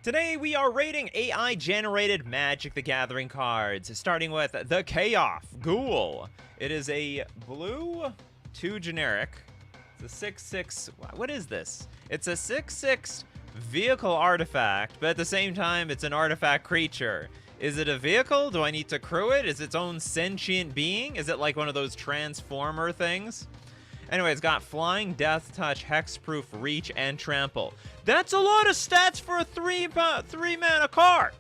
Today we are rating AI-generated Magic the Gathering cards, starting with the Chaos Ghoul. It is a blue, 2 generic. It's a 6/6. What is this? It's a 6/6 vehicle artifact, but at the same time, it's an artifact creature. Is it a vehicle? Do I need to crew it? Is it its own sentient being? Is it like one of those transformer things? Anyway, it's got Flying, Death Touch, Hexproof, Reach, and Trample. That's a lot of stats for a three mana card.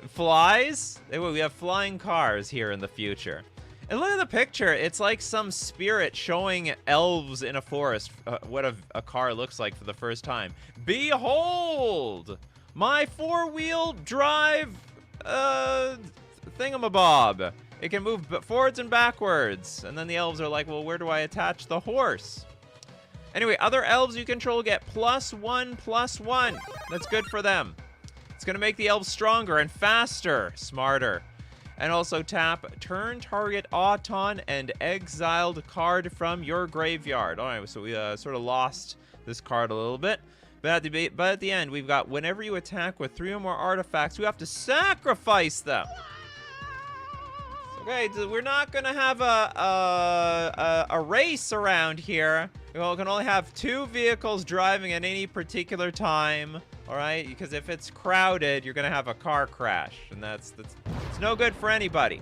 Flies? We have flying cars here in the future. And look at the picture. It's like some spirit showing elves in a forest what a car looks like for the first time. Behold! My four-wheel drive thingamabob. It can move forwards and backwards. And then the elves are like, well, where do I attach the horse? Anyway, other elves you control get +1/+1. That's good for them. It's going to make the elves stronger and faster, smarter. And also tap, turn target Auton and exiled card from your graveyard. All right, so we sort of lost this card a little bit. But at the end, we've got whenever you attack with 3 or more artifacts, you have to sacrifice them. Okay, we're not gonna have a race around here. We can only have 2 vehicles driving at any particular time. All right, because if it's crowded, you're gonna have a car crash, and that's it's no good for anybody.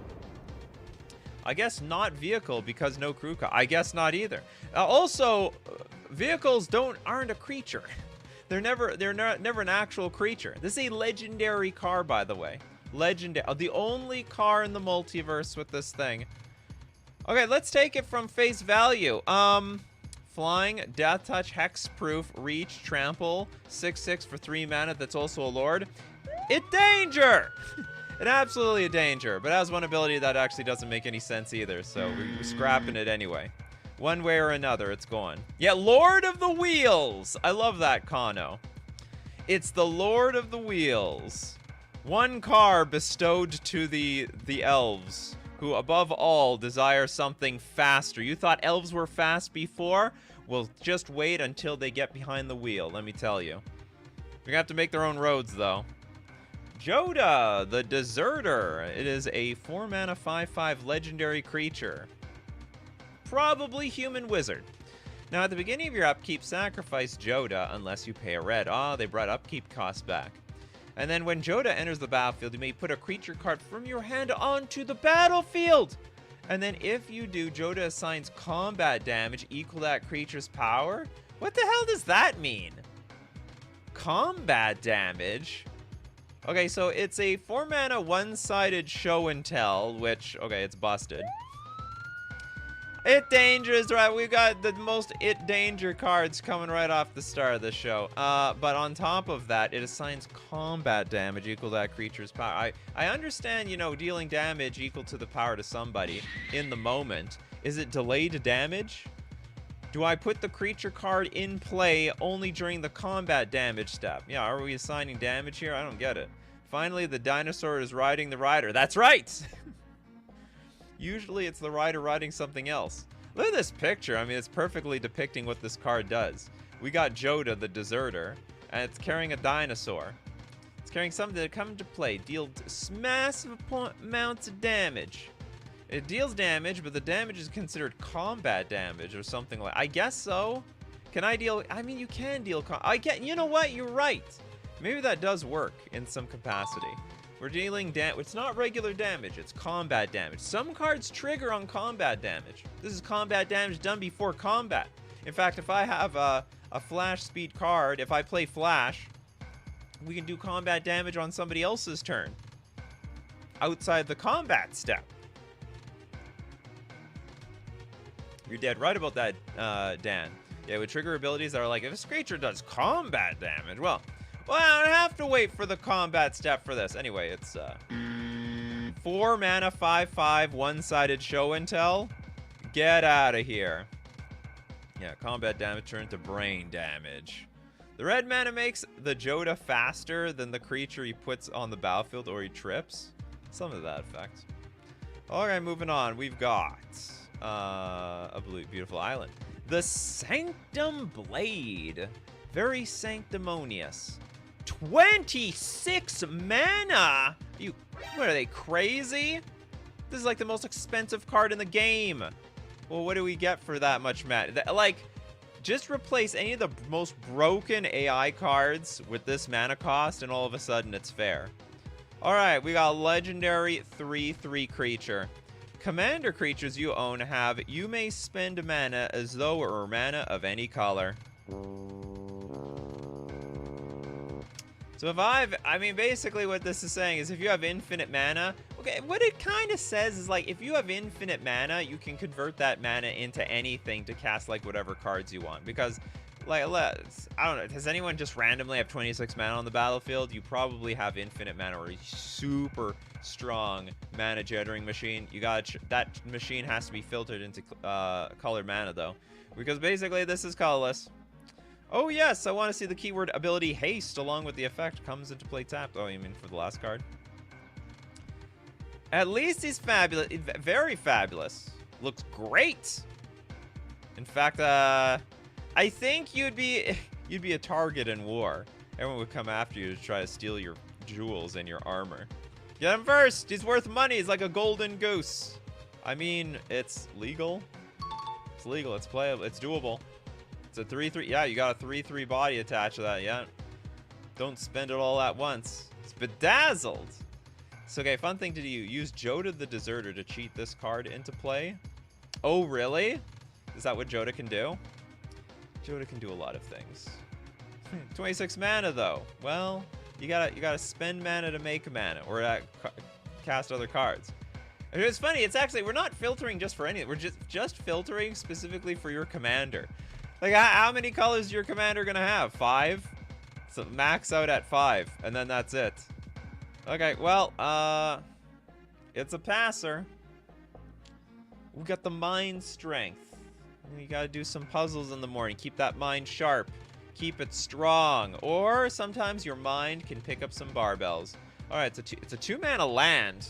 I guess not vehicle because no crew car. I guess not either. Also, vehicles aren't a creature. They're never an actual creature. This is a legendary car, by the way. Legendary. The only car in the multiverse with this thing. Okay, let's take it from face value. Flying, Death Touch, Hexproof, Reach, Trample, 6/6 for 3 mana. That's also a Lord. It danger! It absolutely a danger, but it has one ability that actually doesn't make any sense either, so we're scrapping it anyway. One way or another, it's gone. Yeah, Lord of the Wheels! I love that, Kano. It's the Lord of the Wheels. 1 car bestowed to the elves, who above all desire something faster. You thought elves were fast before? Well, just wait until they get behind the wheel, let me tell you. They're gonna have to make their own roads, though. Joda, the Deserter. It is a 4 mana 5/5 legendary creature. Probably human wizard. Now, at the beginning of your upkeep, sacrifice Joda unless you pay a red. They brought upkeep costs back. And then when Joda enters the battlefield, you may put a creature card from your hand onto the battlefield. And then if you do, Joda assigns combat damage equal to that creature's power. What the hell does that mean? Combat damage? Okay, so it's a 4 mana one-sided show and tell, which, okay, it's busted. It danger is right. We've got the most it danger cards coming right off the start of the show. But on top of that, it assigns combat damage equal to that creature's power. I understand, you know, dealing damage equal to the power to somebody in the moment. Is it delayed damage? Do I put the creature card in play only during the combat damage step? Yeah, are we assigning damage here? I don't get it. Finally, the dinosaur is riding the rider. That's right! Usually it's the rider riding something else. Look at this picture. I mean, it's perfectly depicting what this card does. We got Joda, the Deserter, and it's carrying a dinosaur. It's carrying something that comes into play. Deals massive amounts of damage. It deals damage, but the damage is considered combat damage or something like. I guess so. Can I deal? I mean, you can deal. You know what? You're right. Maybe that does work in some capacity. We're dealing damage. It's not regular damage. It's combat damage. Some cards trigger on combat damage. This is combat damage done before combat. In fact, if I have a flash speed card, if I play flash, we can do combat damage on somebody else's turn. Outside the combat step. You're dead right about that, Dan. Yeah, with trigger abilities that are like, if this creature does combat damage, well, I don't have to wait for the combat step for this. Anyway, it's 4 mana 5/5 one-sided show and tell. Get out of here. Yeah, combat damage turned to brain damage. The red mana makes the Joda faster than the creature he puts on the battlefield or he trips. Something to that effect. Alright, moving on. We've got a beautiful island. The Sanctum Blade. Very sanctimonious. 26 mana? What are they, crazy? This is like the most expensive card in the game. Well, what do we get for that much mana? Like, just replace any of the most broken AI cards with this mana cost, and all of a sudden it's fair. All right, we got legendary 3/3 creature. Commander creatures you own have, you may spend mana as though it were mana of any color. So if I mean, basically what this is saying is if you have infinite mana, okay, what it kind of says is like, if you have infinite mana, you can convert that mana into anything to cast like whatever cards you want. Because, like, I don't know, does anyone just randomly have 26 mana on the battlefield? You probably have infinite mana or a super strong mana generating machine. You got that machine has to be filtered into colored mana though, because basically this is colorless. Oh yes, I want to see the keyword ability haste along with the effect comes into play tapped. Oh, you mean for the last card? At least he's fabulous, very fabulous. Looks great. In fact, I think you'd be a target in war. Everyone would come after you to try to steal your jewels and your armor. Get him first. He's worth money. He's like a golden goose. I mean, it's legal. It's legal. It's playable. It's doable. It's a 3/3. Yeah, you got a 3/3 body attached to that. Yeah. Don't spend it all at once. It's bedazzled. So, okay, fun thing to do. Use Joda the Deserter to cheat this card into play. Oh, really? Is that what Joda can do? Joda can do a lot of things. 26 mana, though. Well, you gotta spend mana to make mana, or cast other cards. And it's funny. It's actually, we're not filtering just for anything. We're just filtering specifically for your commander. Like, how many colors is your commander gonna have? 5? So max out at 5, and then that's it. Okay, well, it's a passer. We got the mind strength. You gotta do some puzzles in the morning. Keep that mind sharp. Keep it strong. Or sometimes your mind can pick up some barbells. All right, it's a 2-mana land.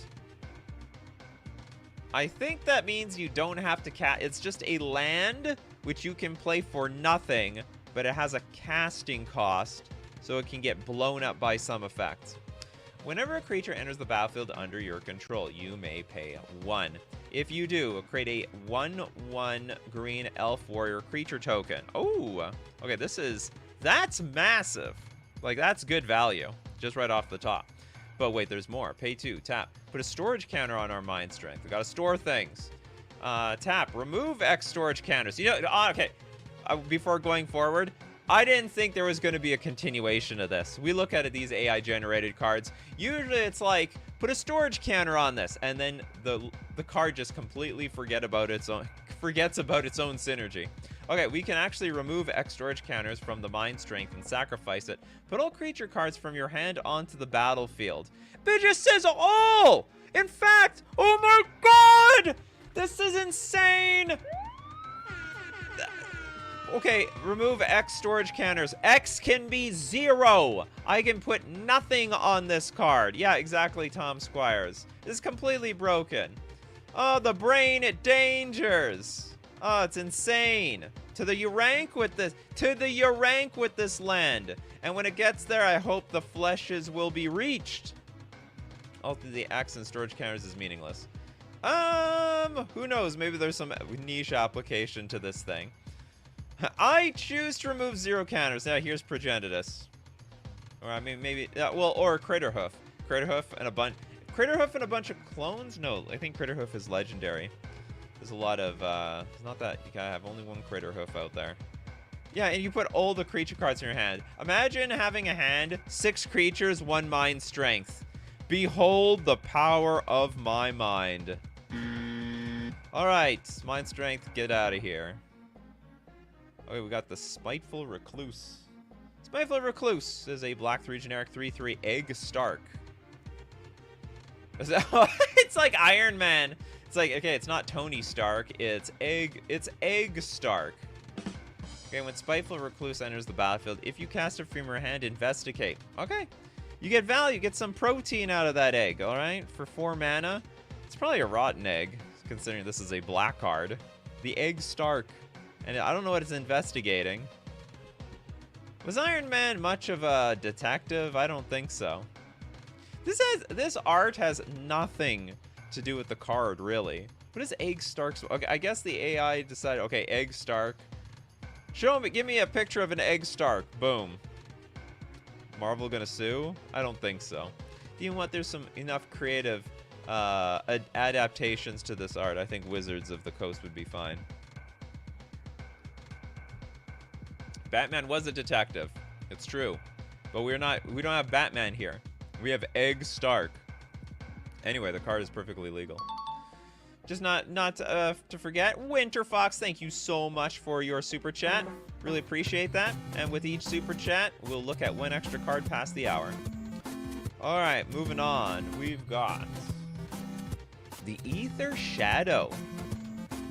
I think that means you don't have to cast. It's just a land which you can play for nothing, but it has a casting cost, so it can get blown up by some effect. Whenever a creature enters the battlefield under your control, you may pay 1. If you do, create a 1/1 green elf warrior creature token. Oh, okay, that's massive. Like, that's good value, just right off the top. But wait, there's more. Pay 2, tap. Put a storage counter on our mind strength. We gotta store things. Tap, remove X storage counters. You know, okay, before going forward, I didn't think there was going to be a continuation of this. We look at these AI generated cards. Usually it's like, put a storage counter on this, and then the card just completely forgets about its own synergy. Okay, we can actually remove X storage counters from the mind strength and sacrifice it. Put all creature cards from your hand onto the battlefield. But it just says all! In fact, oh my god! This is insane! Okay, remove X storage counters. X can be 0. I can put nothing on this card. Yeah, exactly, Tom Squires. This is completely broken. Oh, the brain, it dangers. Oh, it's insane. To the rank with this. To the rank with this land. And when it gets there, I hope the fleshes will be reached. Also, the X and storage counters is meaningless. Who knows? Maybe there's some niche application to this thing. I choose to remove 0 counters. Now, here's Progenitus. Or, I mean, maybe... well, or Craterhoof. Craterhoof and a bunch of clones? No, I think Craterhoof is legendary. There's a lot of... it's not that... You gotta have only one Craterhoof out there. Yeah, and you put all the creature cards in your hand. Imagine having a hand, 6 creatures, 1 mind strength. Behold the power of my mind. Alright, mind strength, get out of here. Okay, we got the Spiteful Recluse. Spiteful Recluse is a black 3 generic 3/3 Egg Stark. It's like Iron Man. It's like, okay, it's not Tony Stark, it's Egg Stark. Okay, when Spiteful Recluse enters the battlefield, if you cast it from your hand, investigate. Okay. You get value, get some protein out of that egg, alright? For 4 mana. It's probably a rotten egg, considering this is a black card. The Egg Stark. And I don't know what it's investigating. Was Iron Man much of a detective? I don't think so. This art has nothing to do with the card, really. What is Egg Stark's? Okay, I guess the AI decided, okay, Egg Stark. Show me, give me a picture of an Egg Stark. Boom. Marvel gonna sue? I don't think so. You know what? There's some enough creative adaptations to this art. I think Wizards of the Coast would be fine. Batman was a detective. It's true. But we don't have Batman here. We have Egg Stark. Anyway, the card is perfectly legal. Just not to forget, Winter Fox, thank you so much for your super chat. Really appreciate that. And with each super chat, we'll look at one extra card past the hour. All right, moving on. We've got the Ether Shadow.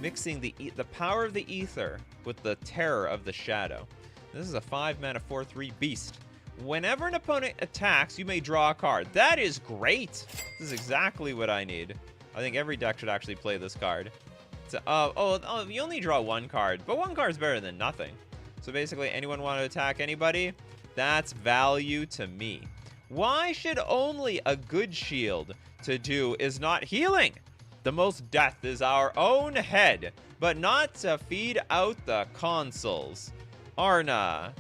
Mixing the power of the Ether with the terror of the Shadow. This is a 5-mana 4/3 beast. Whenever an opponent attacks, you may draw a card. That is great. This is exactly what I need. I think every deck should actually play this card. So, you only draw one card, but one card is better than nothing. So basically, anyone want to attack anybody? That's value to me. Why should only a good shield to do is not healing? The most death is our own head, but not to feed out the consoles. Arna.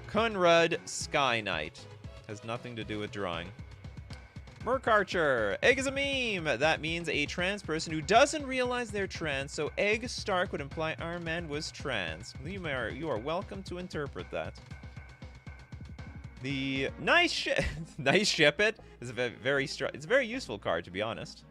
Kunrud Sky Knight. Has nothing to do with drawing. Merc Archer. Egg is a meme. That means a trans person who doesn't realize they're trans, so Egg Stark would imply Iron Man was trans. You are welcome to interpret that. The nice ship it is a it's a very useful card, to be honest.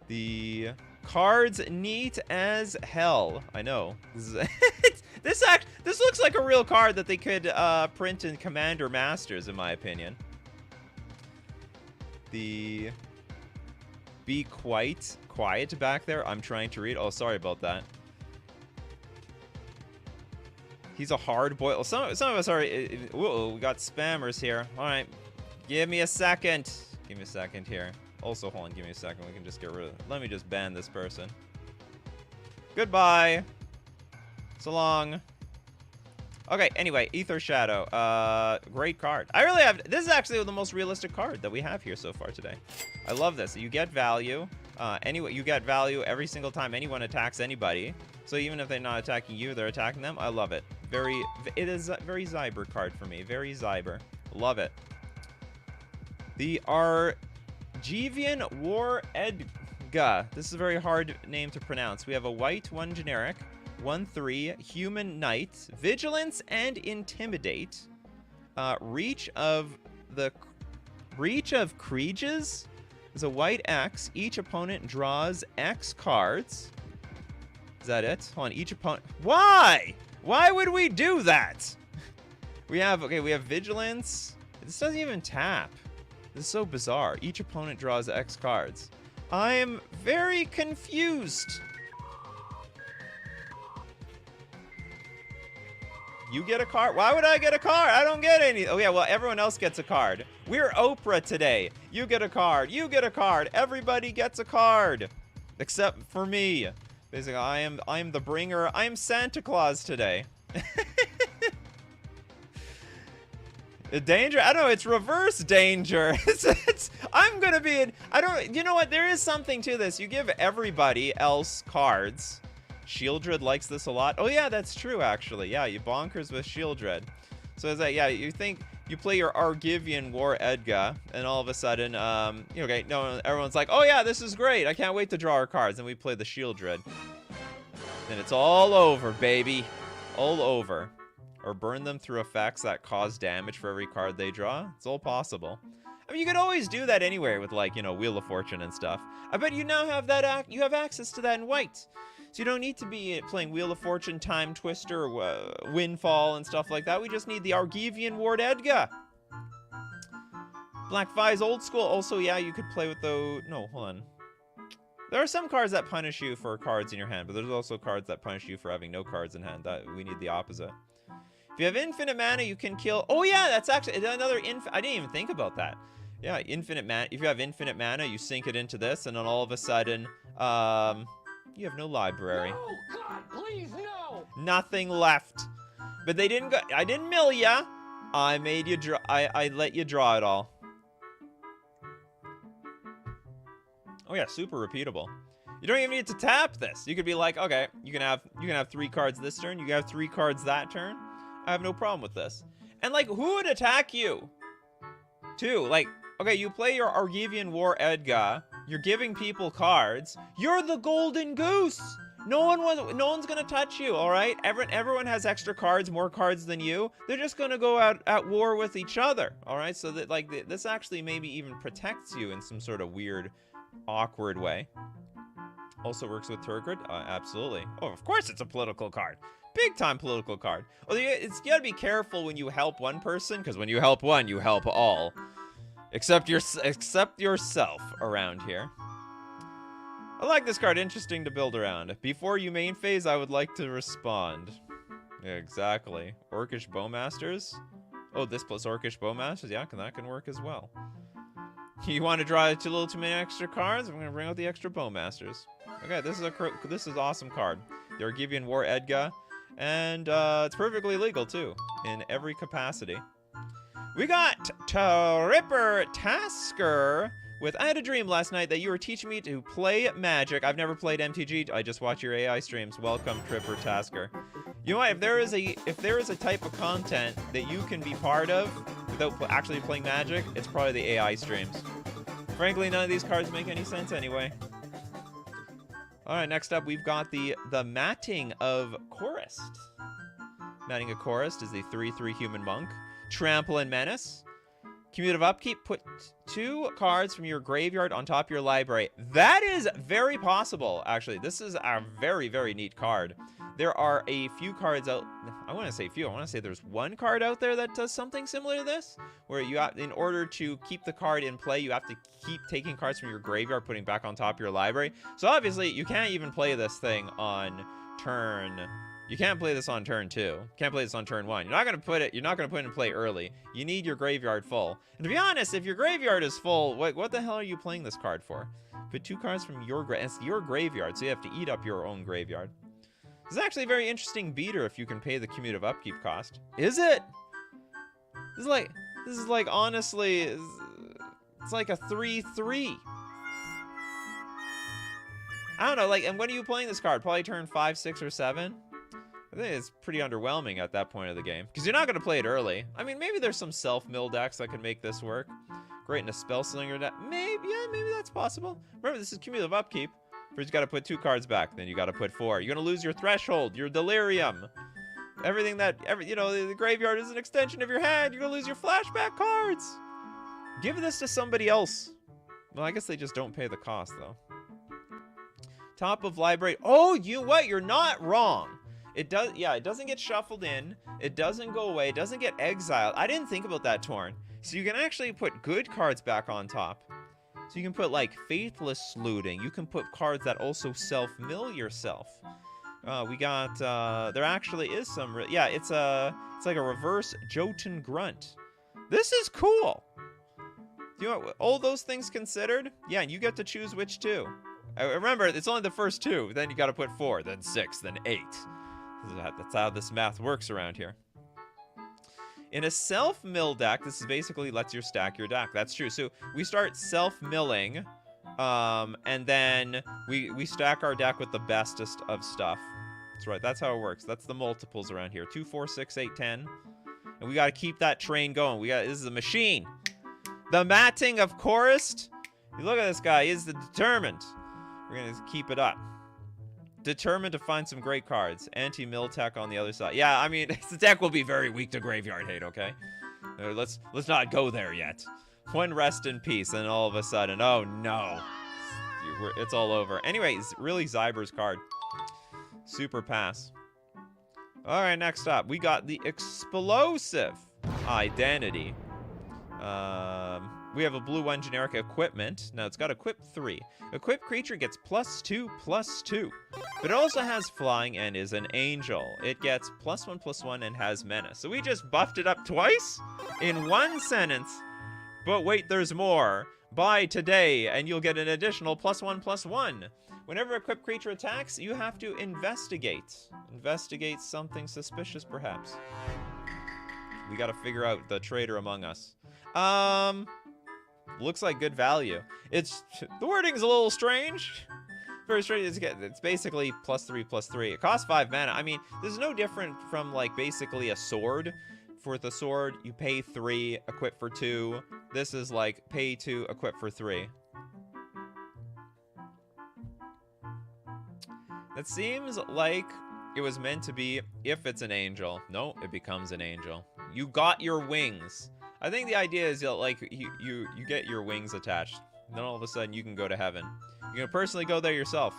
The cards neat as hell. I know. This looks like a real card that they could print in Commander Masters, in my opinion. The be quite quiet back there. I'm trying to read. Oh, sorry about that. He's a hard boil. Some of us are. Whoa, we got spammers here. All right, give me a second. Give me a second here. Also, hold on. Give me a second. We can just get rid of. Let me just ban this person. Goodbye. So long. Okay, anyway, Ether Shadow. Great card. I really have... This is actually the most realistic card that we have here so far today. I love this. You get value. Anyway, you get value every single time anyone attacks anybody. So even if they're not attacking you, they're attacking them. I love it. It is a very Zyber card for me. Very Zyber. Love it. The Argivian War Edga. This is a very hard name to pronounce. We have a white, one generic. 1/3 Human Knight, Vigilance and Intimidate, Reach of Creages is a white X. Each opponent draws X cards. Is that it? Hold on, each opponent. Why? Why would we do that? We have Vigilance. This doesn't even tap. This is so bizarre. Each opponent draws X cards. I'm very confused. You get a card? Why would I get a card? I don't get any. Oh, yeah, well, everyone else gets a card. We're Oprah today. You get a card. You get a card. Everybody gets a card. Except for me. Basically, I am the bringer. I am Santa Claus today. Danger? I don't know. It's reverse danger. I'm going to be in... You know what? There is something to this. You give everybody else cards. Shieldred likes this a lot. Oh, yeah, that's true, actually. Yeah, you bonkers with Shieldred. So is that, yeah, you think you play your Argivian War Edga, and all of a sudden, okay, no, everyone's like, oh, yeah, this is great. I can't wait to draw our cards. And we play the Shieldred. Then it's all over, baby. All over. Or burn them through effects that cause damage for every card they draw. It's all possible. I mean, you could always do that anywhere with, like, you know, Wheel of Fortune and stuff. I bet you now have that, you have access to that in white. So you don't need to be playing Wheel of Fortune, Time Twister, Windfall, and stuff like that. We just need the Argivian Ward Edga. Black Vi's old school. Also, yeah, you could play with the... No, hold on. There are some cards that punish you for cards in your hand, but there's also cards that punish you for having no cards in hand. We need the opposite. If you have infinite mana, you can kill... Oh, yeah, that's actually another... I didn't even think about that. Yeah, infinite mana. If you have infinite mana, you sink it into this, and then all of a sudden... You have no library. No, God, please, no! Nothing left. But they didn't go. I didn't mill ya. I made you draw. I let you draw it all. Oh yeah, super repeatable. You don't even need to tap this. You could be like, okay, you can have 3 cards this turn. You can have 3 cards that turn. I have no problem with this. And like, who would attack you? Too, like, okay, you play your Argivian War Edgar. You're giving people cards. You're the golden goose. No one's gonna touch you. All right. Everyone has extra cards, more cards than you. They're just gonna go out at war with each other. All right. So that like this actually maybe even protects you in some sort of weird, awkward way. Also works with Turgid. Absolutely. Oh, of course it's a political card. Big time political card. Oh, you gotta be careful when you help one person, because when you help one, you help all. Except yourself around here. I like this card. Interesting to build around. Before you main phase, I would like to respond. Yeah, exactly. Orcish Bowmasters. Oh, this plus Orcish Bowmasters. Yeah, that can work as well. You want to draw a little too many extra cards? I'm gonna bring out the extra Bowmasters. Okay, this is awesome card. The Argivian War Edgar, and it's perfectly legal too in every capacity. We got Tripper Tasker with, I had a dream last night that you were teaching me to play Magic. I've never played MTG. I just watch your AI streams. Welcome, Tripper Tasker. You know what? If there is a type of content that you can be part of without actually playing Magic, it's probably the AI streams. Frankly, none of these cards make any sense anyway. All right, next up we've got the Matting of Chorist. Matting of Chorist is the 3/3 human monk. Trample and Menace. Commutative Upkeep, put 2 cards from your graveyard on top of your library. That is very possible, actually. This is a very, very neat card. There are a few cards out. I want to say few. I want to say there's 1 card out there that does something similar to this, where you have, in order to keep the card in play, you have to keep taking cards from your graveyard, putting back on top of your library. So obviously, you can't even play this thing on turn. You can't play this on turn 2. Can't play this on turn 1. You're not gonna put it in play early. You need your graveyard full. And to be honest, if your graveyard is full, what the hell are you playing this card for? Put 2 cards from your it's your graveyard, so you have to eat up your own graveyard. This is actually a very interesting beater if you can pay the commutative upkeep cost. Is it? This is like honestly, it's like a 3/3. I don't know, like, and when are you playing this card? Probably turn 5, 6, or 7? I think it's pretty underwhelming at that point of the game, because you're not going to play it early. I mean, maybe there's some self-mill decks that can make this work. Great in a Spellslinger deck. Maybe that's possible. Remember, this is cumulative upkeep. First, you got to put 2 cards back, then you got to put 4. You're going to lose your Threshold, your Delirium. Everything that, the graveyard is an extension of your hand. You're going to lose your flashback cards. Give this to somebody else. Well, I guess they just don't pay the cost, though. Top of library. Oh, what? You're not wrong. It does, yeah, it doesn't get shuffled in. It doesn't go away. It doesn't get exiled. I didn't think about that, Torn. So you can actually put good cards back on top. So you can put, like, Faithless Looting. You can put cards that also self-mill yourself. We got, there actually is some, yeah, it's like a reverse Jotun Grunt. This is cool. You know, all those things considered, yeah, and you get to choose which 2. Remember, it's only the first 2. Then you got to put 4, then 6, then 8. That's how this math works around here. In a self-mill deck, this is basically lets you stack your deck. That's true. So we start self-milling, and then we stack our deck with the bestest of stuff. That's right. That's how it works. That's the multiples around here. 2, 4, 6, 8, 10. And we got to keep that train going. This is a machine. The Matting of Chorist. You look at this guy. He's determined. We're going to keep it up. Determined to find some great cards. Anti-mill tech on the other side. Yeah, I mean, the deck will be very weak to graveyard hate, okay? Let's not go there yet. One rest in peace, and all of a sudden, oh no. It's all over. Anyways, really Zyber's card. Super pass. Alright, next up, we got the Explosive Identity. We have a blue 1 generic equipment. Now, it's got equip 3. Equipped creature gets +2/+2. But it also has flying and is an angel. It gets +1/+1 and has menace. So we just buffed it up twice in 1 sentence. But wait, there's more. Buy today and you'll get an additional +1/+1. Whenever a equipped creature attacks, you have to investigate. Investigate something suspicious, perhaps. We gotta figure out the traitor among us. Looks like good value. It's, the wording's a little strange. Very strange. It's basically +3/+3. It costs 5 mana. I mean, this is no different from, like, basically a sword. For the sword, you pay 3, equip for 2. This is like, pay 2, equip for 3. That seems like it was meant to be if it's an angel. No, it becomes an angel. You got your wings. I think the idea is that, like, you get your wings attached. And then all of a sudden you can go to heaven. You can personally go there yourself.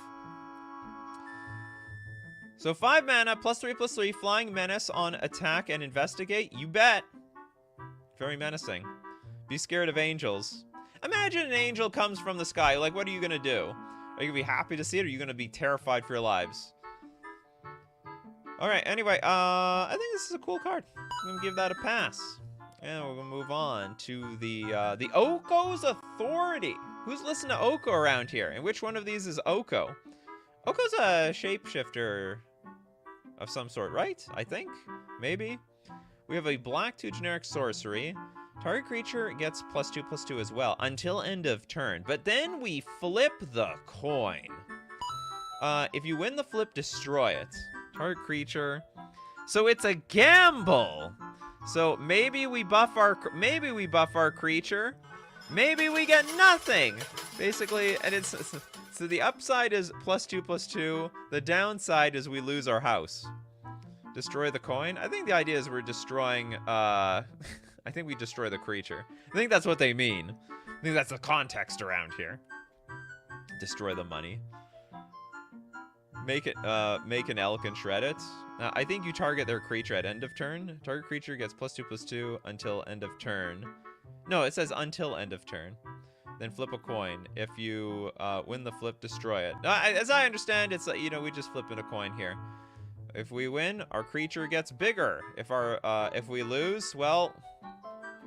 So 5 mana, +3/+3, Flying Menace on attack and investigate. You bet. Very menacing. Be scared of angels. Imagine an angel comes from the sky. Like, what are you going to do? Are you going to be happy to see it, or are you going to be terrified for your lives? Alright, anyway, I think this is a cool card. I'm going to give that a pass. And we're going to move on to the Oko's Authority. Who's listening to Oko around here? And which one of these is Oko? Oko's a shapeshifter of some sort, right? I think? Maybe? We have a black 2 generic sorcery. Target creature gets +2/+2 as well until end of turn. But then we flip the coin. If you win the flip, destroy it. Target creature. So it's a gamble. So maybe we buff our creature. Maybe we get nothing. Basically, and it's so the upside is +2/+2. The downside is we lose our house. Destroy the coin. I think the idea is we're destroying. I think we destroy the creature. I think that's what they mean. I think that's the context around here. Destroy the money. Make an elk and shred it. I think you target their creature at end of turn. Target creature gets +2/+2 until end of turn. No, it says until end of turn. Then flip a coin. If you win the flip, destroy it. As I understand, it's you know, we just flip in a coin here. If we win, our creature gets bigger. If we lose, well,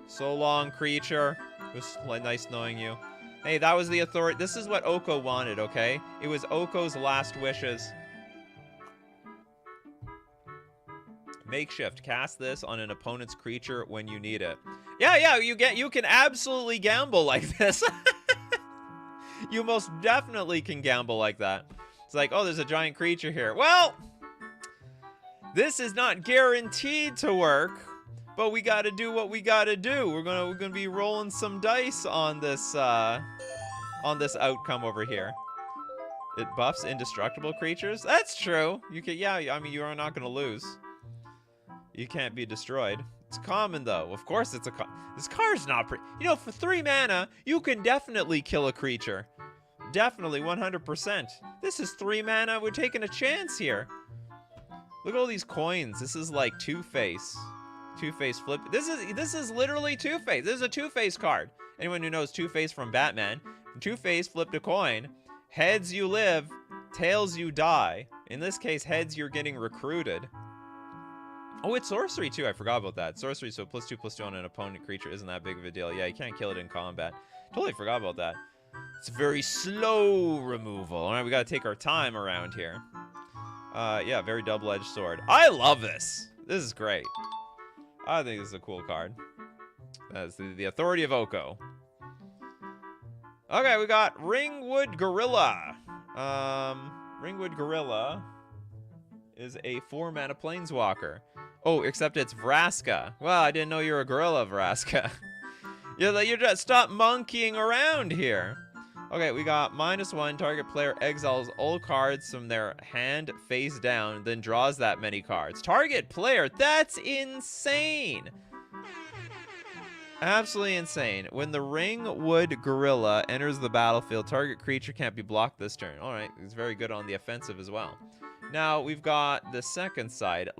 so long, creature. It was nice knowing you. Hey, that was the authority. This is what Oko wanted, okay? It was Oko's last wishes. Makeshift. Cast this on an opponent's creature when you need it. Yeah, you can absolutely gamble like this. You most definitely can gamble like that. It's like, oh, there's a giant creature here. Well, this is not guaranteed to work, but we got to do what we got to do. We're gonna be rolling some dice on this outcome over here. It buffs indestructible creatures. That's true. You can, yeah. I mean, you are not gonna lose. You can't be destroyed. It's common though. Of course, it's this card's not pretty. You know, for 3 mana, you can definitely kill a creature. Definitely, 100%. This is 3 mana. We're taking a chance here. Look at all these coins. This is like Two-Face. Two-Face flip. This is literally Two-Face. This is a Two-Face card. Anyone who knows Two-Face from Batman. Two-Face flipped a coin. Heads, you live. Tails, you die. In this case, heads, you're getting recruited. Oh, it's sorcery too. I forgot about that. Sorcery, so +2/+2 on an opponent creature isn't that big of a deal. Yeah, you can't kill it in combat. Totally forgot about that. It's very slow removal. All right, we got to take our time around here. Yeah, very double-edged sword. I love this. This is great. I think this is a cool card. That's the Authority of Oko. Okay, we got Ringwood Gorilla. Ringwood Gorilla is a 4-mana planeswalker. Oh, except it's Vraska. Well, I didn't know you were a gorilla, Vraska. You just stop monkeying around here. Okay, we got -1. Target player exiles all cards from their hand face down, then draws that many cards. Target player, that's insane. Absolutely insane. When the Ringwood Gorilla enters the battlefield, target creature can't be blocked this turn. All right, it's very good on the offensive as well. Now, we've got the second side.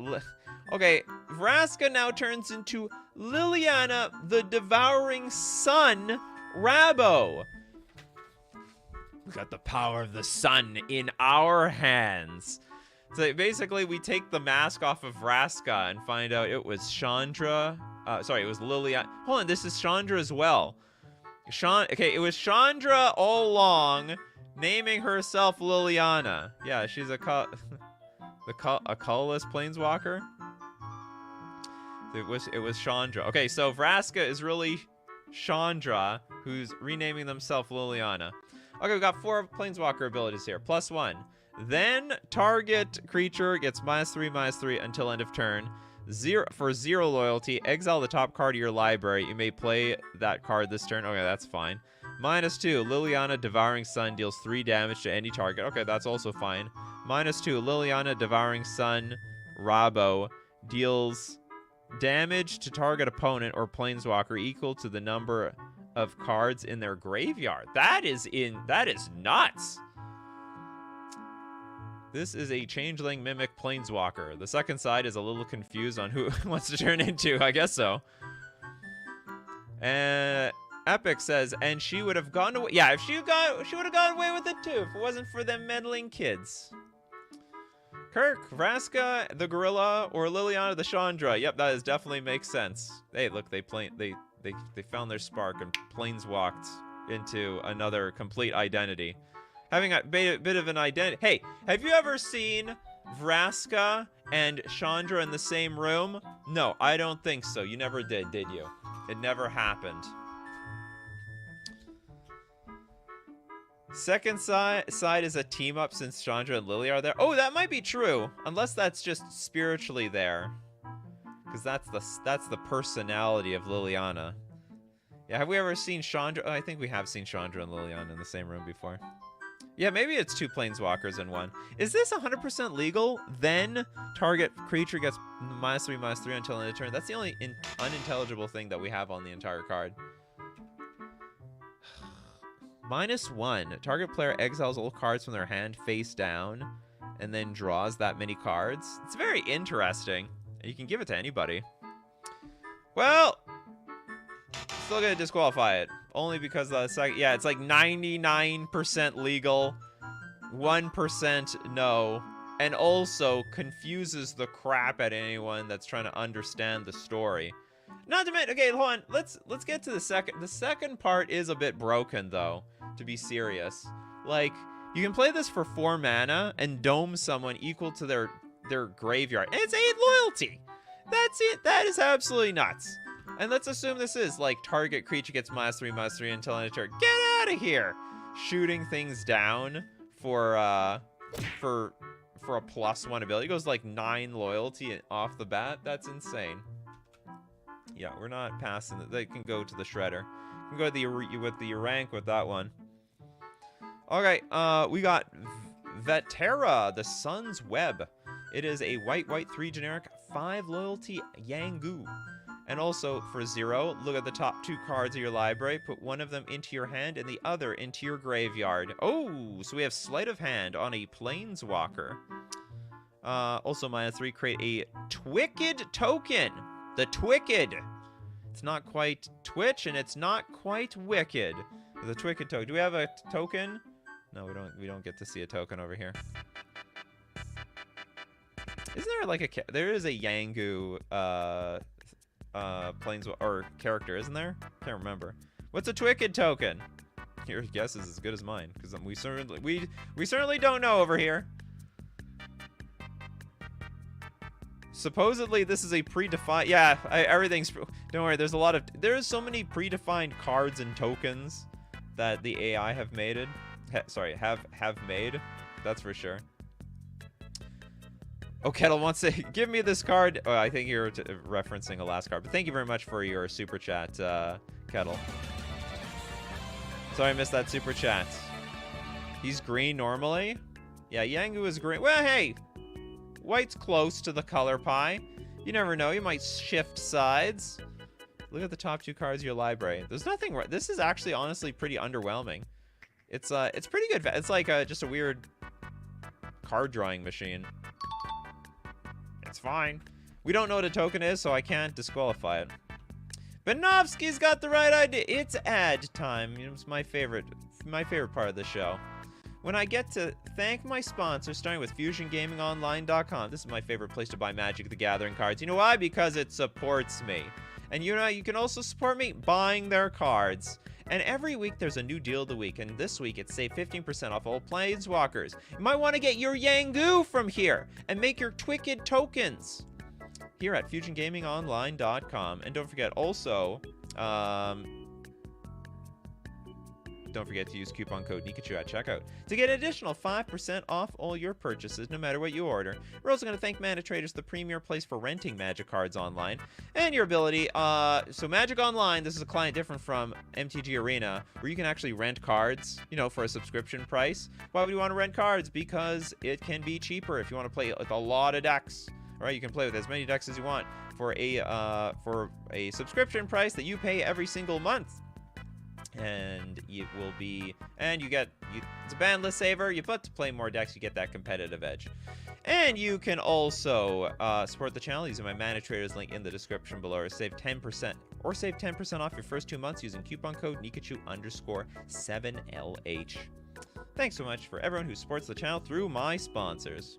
Okay, Vraska now turns into Liliana, the Devouring Sun Rabo. We got the power of the sun in our hands. So basically, we take the mask off of Vraska and find out it was Chandra. Sorry, it was Liliana. Hold on, this is Chandra as well. Okay, it was Chandra all along. Naming herself Liliana. Yeah, she's a colorless planeswalker. It was Chandra. Okay, so Vraska is really Chandra, who's renaming themselves Liliana. Okay, we got 4 planeswalker abilities here. +1. Then target creature gets -3/-3 until end of turn. For 0 loyalty, exile the top card of your library. You may play that card this turn. Okay, that's fine. -2, Liliana Devouring Sun deals 3 damage to any target. Okay, that's also fine. -2, Liliana Devouring Sun Rabo deals damage to target opponent or planeswalker equal to the number of cards in their graveyard. That is nuts. This is a changeling mimic planeswalker. The second side is a little confused on who it wants to turn into. I guess so. Epic says, and she would have gone away. Yeah, if she would have gone away with it too if it wasn't for them meddling kids. Kirk, Vraska, the gorilla, or Liliana the Chandra. Yep, that definitely makes sense. Hey, look, they found their spark and planeswalked into another complete identity. Having a bit of an identity. Hey, have you ever seen Vraska and Chandra in the same room? No, I don't think so. You never did you? It never happened. Second side is a team up since Chandra and Lily are there. Oh, that might be true, unless that's just spiritually there, because that's the personality of Liliana. Yeah, have we ever seen Chandra? Oh, I think we have seen Chandra and Liliana in the same room before. Yeah, maybe it's 2 planeswalkers in one. Is this 100% legal? Then target creature gets -3/-3 until end of turn. That's the only unintelligible thing that we have on the entire card. -1. Target player exiles all cards from their hand face down and then draws that many cards. It's very interesting. You can give it to anybody. Well, still gonna disqualify it. Only because yeah, it's like 99% legal, 1% no, and also confuses the crap at anyone that's trying to understand the story. Not to mention, okay, hold on. Let's get to the second. The second part is a bit broken, though, to be serious. Like, you can play this for 4 mana and dome someone equal to their graveyard. And it's 8 loyalty. That's it. That is absolutely nuts. And let's assume this is like target creature gets -3/-3 until end of turn. Get out of here! Shooting things down for a +1 ability. It goes like 9 loyalty off the bat. That's insane. Yeah, we're not passing it. They can go to the shredder. You can go with the rank with that one. Okay, we got Vetera, the Sun's Web. It is a white 3 generic 5 loyalty Yangu. And also for 0, look at the top 2 cards of your library. Put one of them into your hand and the other into your graveyard. Oh, so we have sleight of hand on a planeswalker. Also -3, create a Twicked token. The Twicked. It's not quite Twitch, and it's not quite Wicked. The Twicked token. Do we have a token? No, we don't. We don't get to see a token over here. Isn't there like a? There is a Yangu or character, isn't there? Can't remember. What's a Twicked token? Your guess is as good as mine, because we certainly don't know over here. Supposedly, this is a predefined... Yeah, everything's... Don't worry, there's a lot of... There's so many predefined cards and tokens that the AI have made. Have made. That's for sure. Oh, Kettle wants to... Give me this card. Oh, I think you're referencing a last card. But thank you very much for your super chat, Kettle. Sorry I missed that super chat. He's green normally? Yeah, Yangu is green. Well, hey... White's close to the color pie. You never know. You might shift sides. Look at the top 2 cards of your library. There's nothing right. This is actually honestly pretty underwhelming. It's pretty good. It's like just a weird card drawing machine. It's fine. We don't know what a token is, so I can't disqualify it. Benovsky's got the right idea. It's ad time. It's my favorite part of the show. When I get to thank my sponsors, starting with FusionGamingOnline.com. This is my favorite place to buy Magic the Gathering cards. You know why? Because it supports me. And you know, you can also support me buying their cards. And every week there's a new deal of the week, and this week it's save 15% off all Planeswalkers. You might want to get your Yanggu from here and make your Twicked tokens here at FusionGamingOnline.com. And don't forget also, don't forget to use coupon code Nikachu at checkout to get an additional 5% off all your purchases, no matter what you order. We're also going to thank Mana Traders, the premier place for renting Magic cards online, and your ability. So Magic Online, this is a client different from MTG Arena, where you can actually rent cards, you know, for a subscription price. Why would you want to rent cards? Because it can be cheaper if you want to play with a lot of decks. All right, you can play with as many decks as you want for a subscription price that you pay every single month. And it will be, and you get, it's a ban list saver. But to play more decks, you get that competitive edge. And you can also support the channel using my Mana Traders link in the description below, or save 10% off your first 2 months using coupon code Nikachu_7LH. Thanks so much for everyone who supports the channel through my sponsors.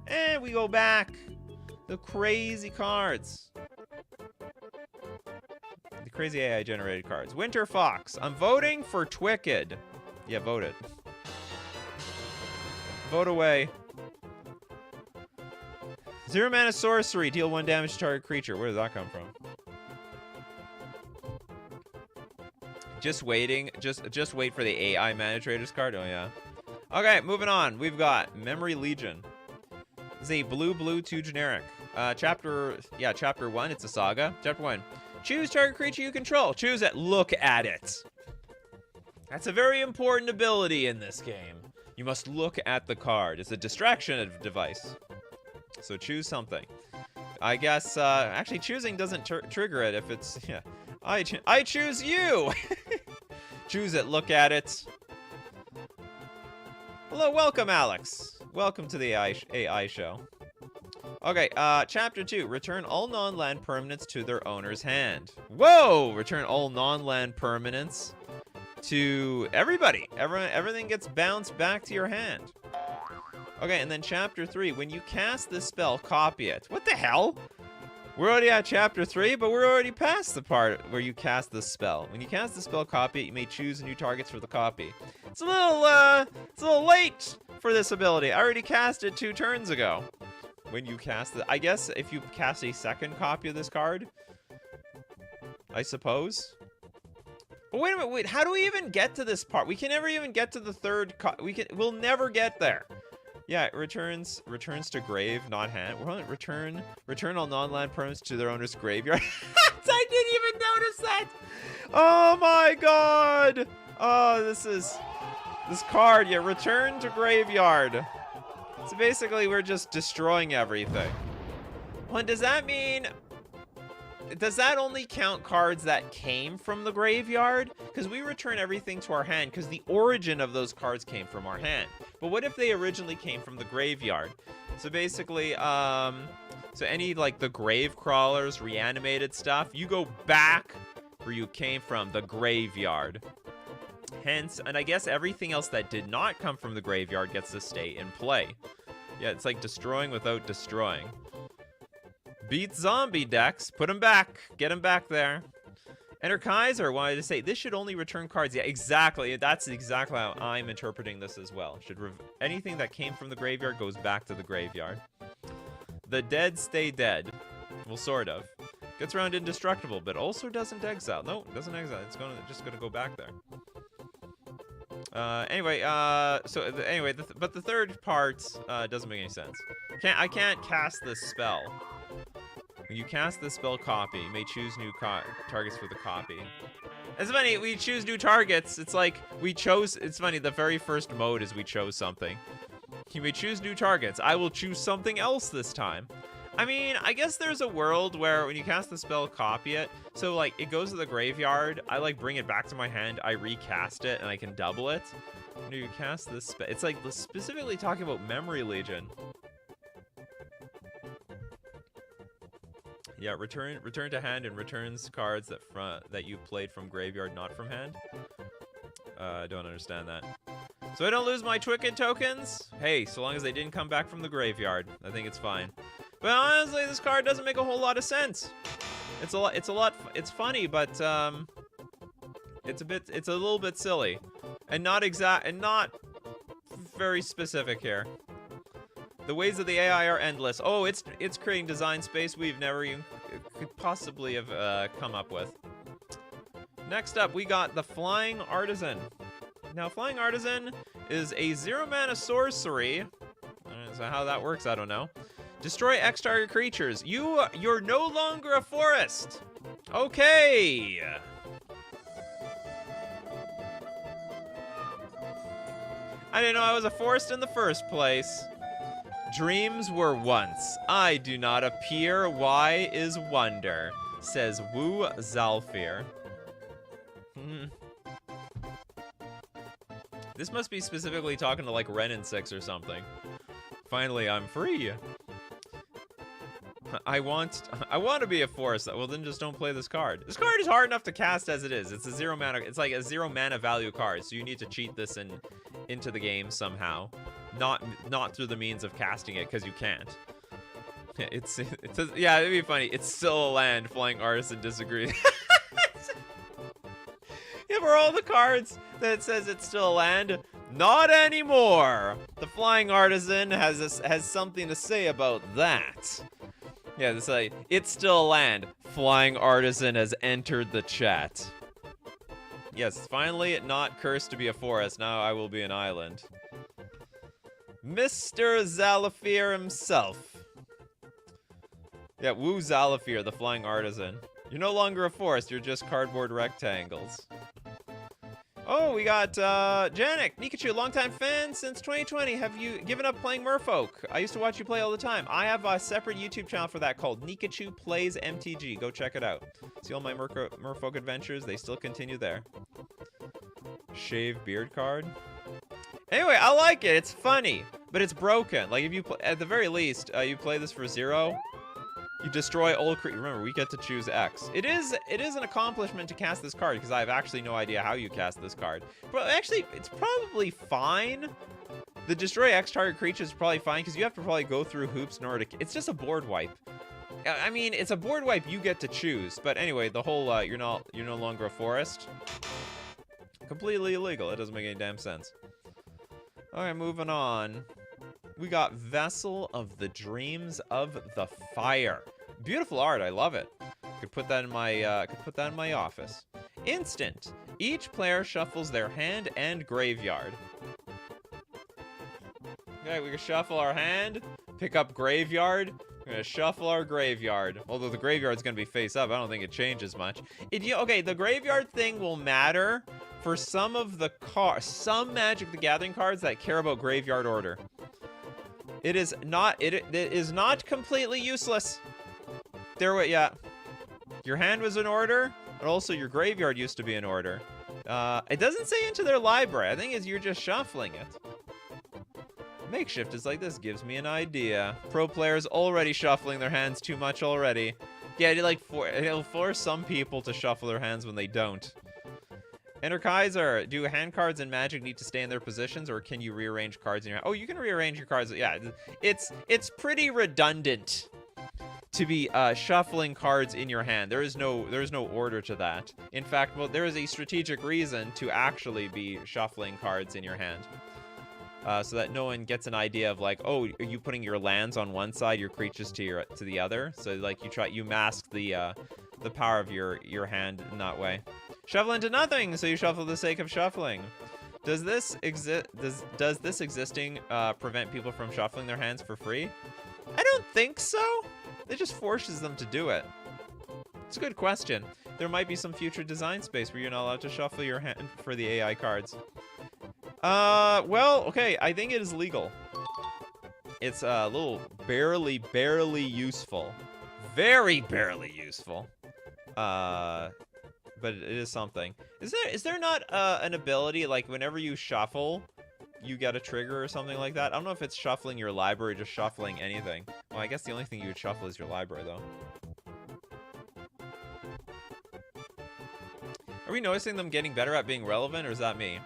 And we go back. The crazy cards. The crazy AI generated cards. Winter Fox. I'm voting for Twicked. Yeah, vote it. Vote away. 0 mana sorcery. Deal 1 damage to target creature. Where did that come from? Just waiting. Just wait for the AI Mana Traders card. Oh yeah. Okay, moving on. We've got Memory Legion. It's a blue 2 generic. Chapter 1. It's a saga. Chapter 1. Choose target creature you control. Choose it. Look at it. That's a very important ability in this game. You must look at the card. It's a distraction device. So choose something. I guess, actually choosing doesn't trigger it if it's, yeah. I choose you. Choose it. Look at it. Hello, welcome, Alex. Welcome to the AI show. Okay, Chapter 2. Return all non-land permanents to their owner's hand. Whoa! Return all non-land permanents to everybody. Everything gets bounced back to your hand. Okay, and then Chapter 3. When you cast this spell, copy it. What the hell? We're already at Chapter 3, but we're already past the part where you cast this spell. When you cast the spell, copy it. You may choose new targets for the copy. It's a little late for this ability. I already cast it 2 turns ago. When you cast it, I guess if you cast a second copy of this card, I suppose. But wait a minute, wait, how do we even get to this part? We can never even get to the third we'll never get there. Yeah, it returns to grave, not hand. Return all non-land permanents to their owner's graveyard. I didn't even notice that. Oh my god. Oh, this card, yeah, return to graveyard. So basically, we're just destroying everything. Well, does that mean... Does that only count cards that came from the graveyard? Because we return everything to our hand, because the origin of those cards came from our hand. But what if they originally came from the graveyard? So basically, so any, like, the grave crawlers, reanimated stuff, you go back where you came from, the graveyard. Hence, and I guess everything else that did not come from the graveyard gets to stay in play. Yeah, it's like destroying without destroying. Beat zombie decks. Put them back. Get them back there. Enter Kaiser wanted to say, this should only return cards. Yeah, exactly. That's exactly how I'm interpreting this as well. Anything that came from the graveyard goes back to the graveyard. The dead stay dead. Well, sort of. Gets around indestructible, but also doesn't exile. No, it doesn't exile. It's just gonna go back there. Anyway, but the third part doesn't make any sense. I can't cast this spell. When you cast the spell copy, you may choose new targets for the copy. It's funny, we choose new targets. It's like it's funny, the very first mode is we chose something. You may choose new targets. I will choose something else this time. I mean, I guess there's a world where when you cast the spell, copy it. So, like, it goes to the graveyard. I, like, bring it back to my hand. I recast it, and I can double it. When you cast this spell, it's, like, specifically talking about Memory Legion. Yeah, return to hand and returns cards that you played from graveyard, not from hand. I don't understand that. So I don't lose my Twicked tokens? Hey, so long as they didn't come back from the graveyard, I think it's fine. But honestly, this card doesn't make a whole lot of sense. It's funny, but it's a little bit silly, and not very specific here. The ways of the AI are endless. Oh, it's creating design space we've never even could possibly have come up with. Next up, we got the Flying Artisan. Now, Flying Artisan is a 0-mana sorcery. So how that works, I don't know. Destroy X target creatures. You're no longer a forest. Okay. I didn't know I was a forest in the first place. Dreams were once. I do not appear. Why is wonder? Says Wu Zalfir. This must be specifically talking to like Ren and 6 or something. Finally, I'm free. I want to be a forest. Well, then just don't play this card. This card is hard enough to cast as it is. It's a 0-mana. It's like a 0-mana value card, so you need to cheat this into the game somehow. Not through the means of casting it, because you can't. Yeah, it'd be funny. It's still a land. Flying Artisan disagrees. Yeah, for all the cards that says it's still a land, not anymore. The Flying Artisan has something to say about that. Yeah, it's like, it's still a land. Flying Artisan has entered the chat. Yes, finally not cursed to be a forest. Now I will be an island. Mr. Zalafir himself. Yeah, Wu Zalafir, the Flying Artisan. You're no longer a forest, you're just cardboard rectangles. Oh, we got Janik, Nikachu, longtime fan since 2020. Have you given up playing Merfolk? I used to watch you play all the time. I have a separate YouTube channel for that called Nikachu Plays MTG. Go check it out. See all my Merfolk adventures? They still continue there. Shave beard card. Anyway, I like it. It's funny, but it's broken. Like if you play, at the very least, you play this for 0. You destroy old creatures. Remember, we get to choose X. It is an accomplishment to cast this card because I have actually no idea how you cast this card. But actually, it's probably fine. The destroy X target creature is probably fine because you have to probably go through hoops in order to. It's just a board wipe. I mean, it's a board wipe you get to choose. But anyway, the whole you're no longer a forest. Completely illegal. It doesn't make any damn sense. All right, moving on. We got Vessel of the Dreams of the Fire. Beautiful art, I love it. Could put that in my office. Instant. Each player shuffles their hand and graveyard. Okay, we can shuffle our hand, pick up graveyard. We're gonna shuffle our graveyard. Although the graveyard's gonna be face up, I don't think it changes much. Okay, the graveyard thing will matter for some of the some Magic the Gathering cards that care about graveyard order. It is not completely useless. Yeah. Your hand was in order, but also your graveyard used to be in order. It doesn't say into their library. I think you're just shuffling it. Makeshift is like this, gives me an idea. Pro players already shuffling their hands too much already. Yeah, it'll force some people to shuffle their hands when they don't. Enter Kaiser. Do hand cards in Magic need to stay in their positions, or can you rearrange cards in your hand? Oh, you can rearrange your cards. Yeah, it's pretty redundant to be shuffling cards in your hand. There's no order to that. In fact, well, there is a strategic reason to actually be shuffling cards in your hand, so that no one gets an idea of like, oh, are you putting your lands on one side, your creatures to the other? So like you mask the power of your hand in that way. Shuffle into nothing, so you shuffle for the sake of shuffling. Does this existing prevent people from shuffling their hands for free? I don't think so. It just forces them to do it. It's a good question. There might be some future design space where you're not allowed to shuffle your hand for the AI cards. Well, okay, I think it is legal. It's a little barely useful. Very barely useful. But it is something. Is there not an ability, like whenever you shuffle, you get a trigger or something like that? I don't know if it's shuffling your library or just shuffling anything. Well, I guess the only thing you would shuffle is your library, though. Are we noticing them getting better at being relevant, or is that me?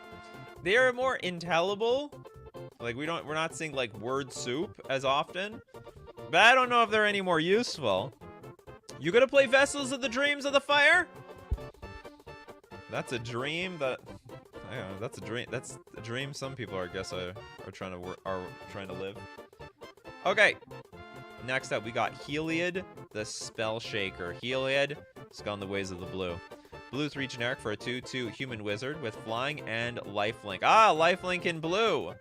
They are more intelligible. Like we're not seeing like word soup as often. But I don't know if they're any more useful. You gonna play Vessels of the Dreams of the Fire? That's a dream that... I don't know, that's a dream. That's a dream some people, I guess, are trying to live. Okay. Next up, we got Heliod, the Spell Shaker. Heliod has gone the ways of the blue. Blue 3 generic for a 2/2 human wizard with flying and lifelink. Ah, lifelink in blue.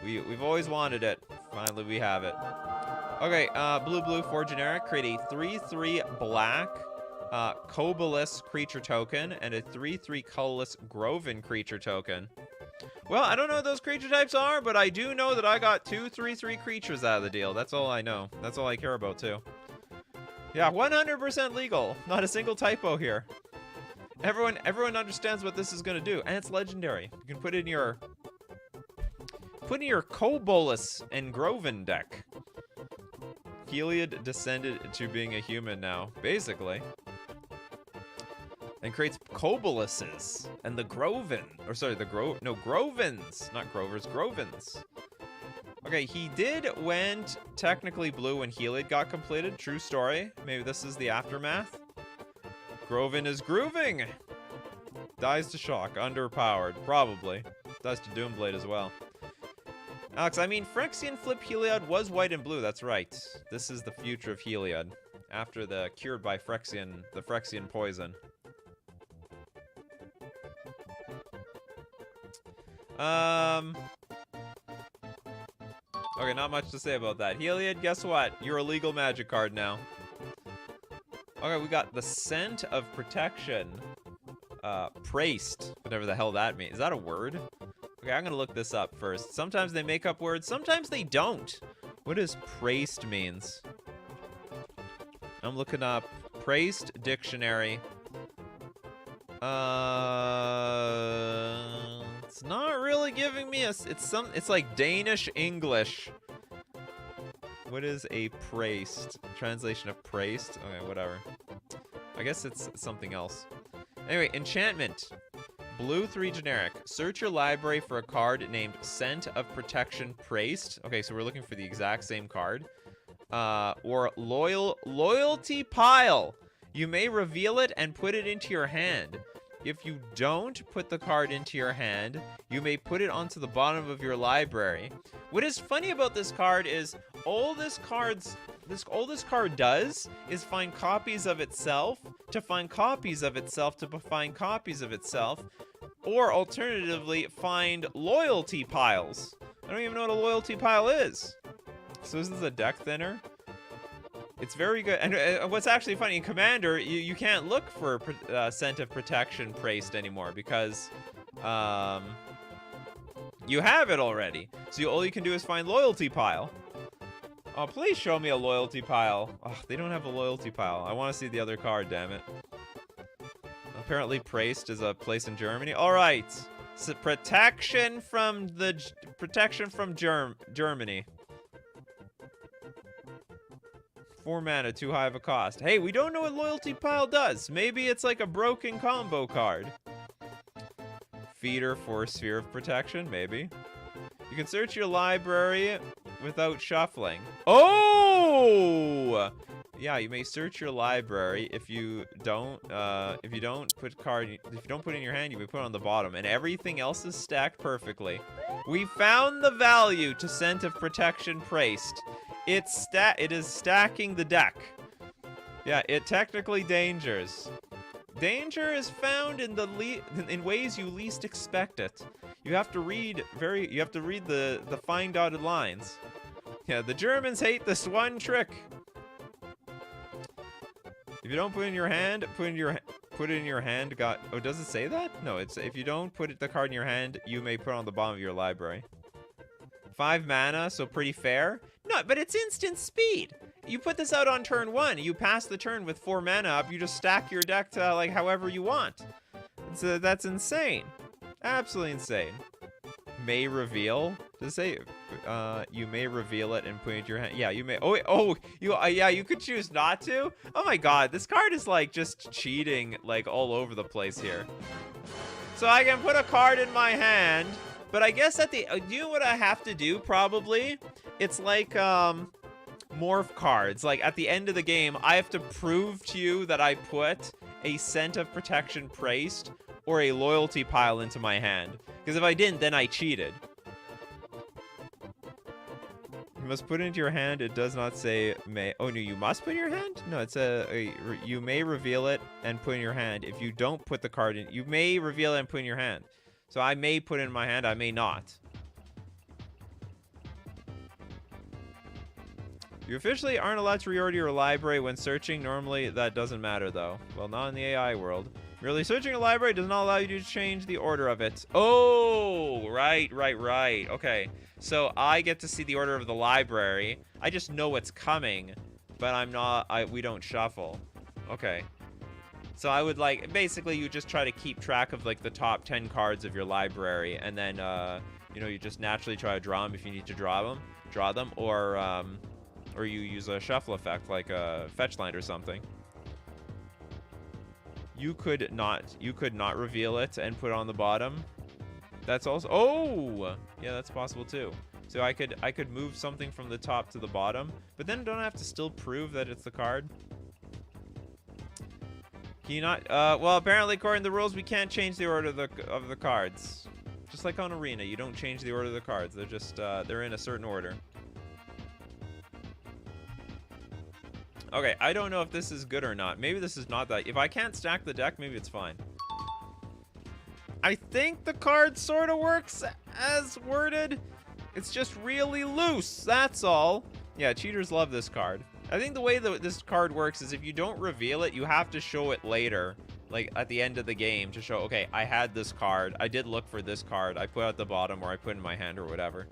We've always wanted it. Finally, we have it. Okay, blue 4 generic. Create a 3/3 black Kobolus creature token and a 3/3 colorless Groven creature token. Well, I don't know what those creature types are, but I do know that I got 2 3/3 creatures out of the deal. That's all I know. That's all I care about, too. Yeah, 100% legal. Not a single typo here. Everyone understands what this is going to do, and it's legendary. You can put in your Kobolus and Groven deck. Heliod descended to being a human now, basically. And creates Koboluses and the Groven. Or sorry, Grovens. Not Grovers, Grovens. Okay, he went technically blue when Heliod got completed. True story. Maybe this is the aftermath. Groven is grooving. Dies to shock. Underpowered. Probably. Dies to Doomblade as well. Alex, I mean, Phyrexian Flip Heliod was white and blue. That's right. This is the future of Heliod. After the cured by the Phyrexian poison. Okay, not much to say about that. Heliod, guess what? You're a legal magic card now. Okay, we got the Scent of Protection. Praised. Whatever the hell that means. Is that a word? Okay, I'm gonna look this up first. Sometimes they make up words, sometimes they don't. What does praised means? I'm looking up praised dictionary. It's not really giving me it's like Danish English. What is a praised? Translation of praised? Okay, whatever. I guess it's something else. Anyway, enchantment. Blue 3 generic. Search your library for a card named Scent of Protection Praised. Okay, so we're looking for the exact same card. Or Loyalty Pile. You may reveal it and put it into your hand. If you don't put the card into your hand, you may put it onto the bottom of your library. What is funny about this card is all this card does is find copies of itself, to find copies of itself, to find copies of itself, or alternatively, find loyalty piles. I don't even know what a loyalty pile is. So this is a deck thinner. It's very good. And what's actually funny, in Commander, you can't look for Scent of Protection Praised anymore because you have it already. So all you can do is find loyalty pile. Oh, please show me a loyalty pile. Oh, they don't have a loyalty pile. I want to see the other card, damn it. Apparently Praised is a place in Germany. All right. So protection from Germany. 4 mana, too high of a cost. Hey, we don't know what loyalty pile does. Maybe it's like a broken combo card. Feeder for Sphere of Protection, maybe. You can search your library without shuffling. Oh! Yeah, you may search your library. If you don't put it in your hand, you may put it on the bottom, and everything else is stacked perfectly. We found the value to Scent of Protection Praised. It is stacking the deck. Yeah, it technically dangers. Danger is found in ways you least expect it. You have to read the fine dotted lines. Yeah, the Germans hate this one trick. If you don't put it in your hand, put it in your hand. Oh, does it say that? No, it's if you don't put the card in your hand, you may put it on the bottom of your library. 5 mana, so pretty fair. No, but it's instant speed. You put this out on turn 1. You pass the turn with 4 mana up. You just stack your deck to like however you want. So that's insane. Absolutely insane. May reveal. Does it say you may reveal it and put it in your hand? Yeah, you may. Yeah, you could choose not to. Oh my god, this card is like just cheating like all over the place here. So I can put a card in my hand. But I guess you know what I have to do, probably? It's like, morph cards. Like, at the end of the game, I have to prove to you that I put a Scent of Protection Praised or a Loyalty Pile into my hand. Because if I didn't, then I cheated. You must put it into your hand. It does not say may. Oh, no, you must put in your hand? No, it's you may reveal it and put in your hand. If you don't put the card in, you may reveal it and put in your hand. So I may put it in my hand, I may not. You officially aren't allowed to reorder your library when searching. Normally, that doesn't matter, though. Well, not in the AI world. Merely searching a library does not allow you to change the order of it. Oh, right. Okay, so I get to see the order of the library. I just know what's coming, but I'm not. We don't shuffle. Okay. So I would like, basically you just try to keep track of like the top 10 cards of your library, and then you know, you just naturally try to draw them if you need to draw them, or you use a shuffle effect like a fetch land or something. You could not reveal it and put it on the bottom. That's also, oh yeah, that's possible too. So I could move something from the top to the bottom, but then don't I have to still prove that it's the card? Can you not? Well, apparently, according to the rules, we can't change the order of the cards. Just like on Arena, you don't change the order of the cards. They're just, they're in a certain order. Okay, I don't know if this is good or not. Maybe this is not that. If I can't stack the deck, maybe it's fine. I think the card sort of works as worded. It's just really loose, that's all. Yeah, cheaters love this card. I think the way that this card works is if you don't reveal it, you have to show it later, like at the end of the game, to show, okay, I had this card, I did look for this card, I put it at the bottom, or I put it in my hand, or whatever.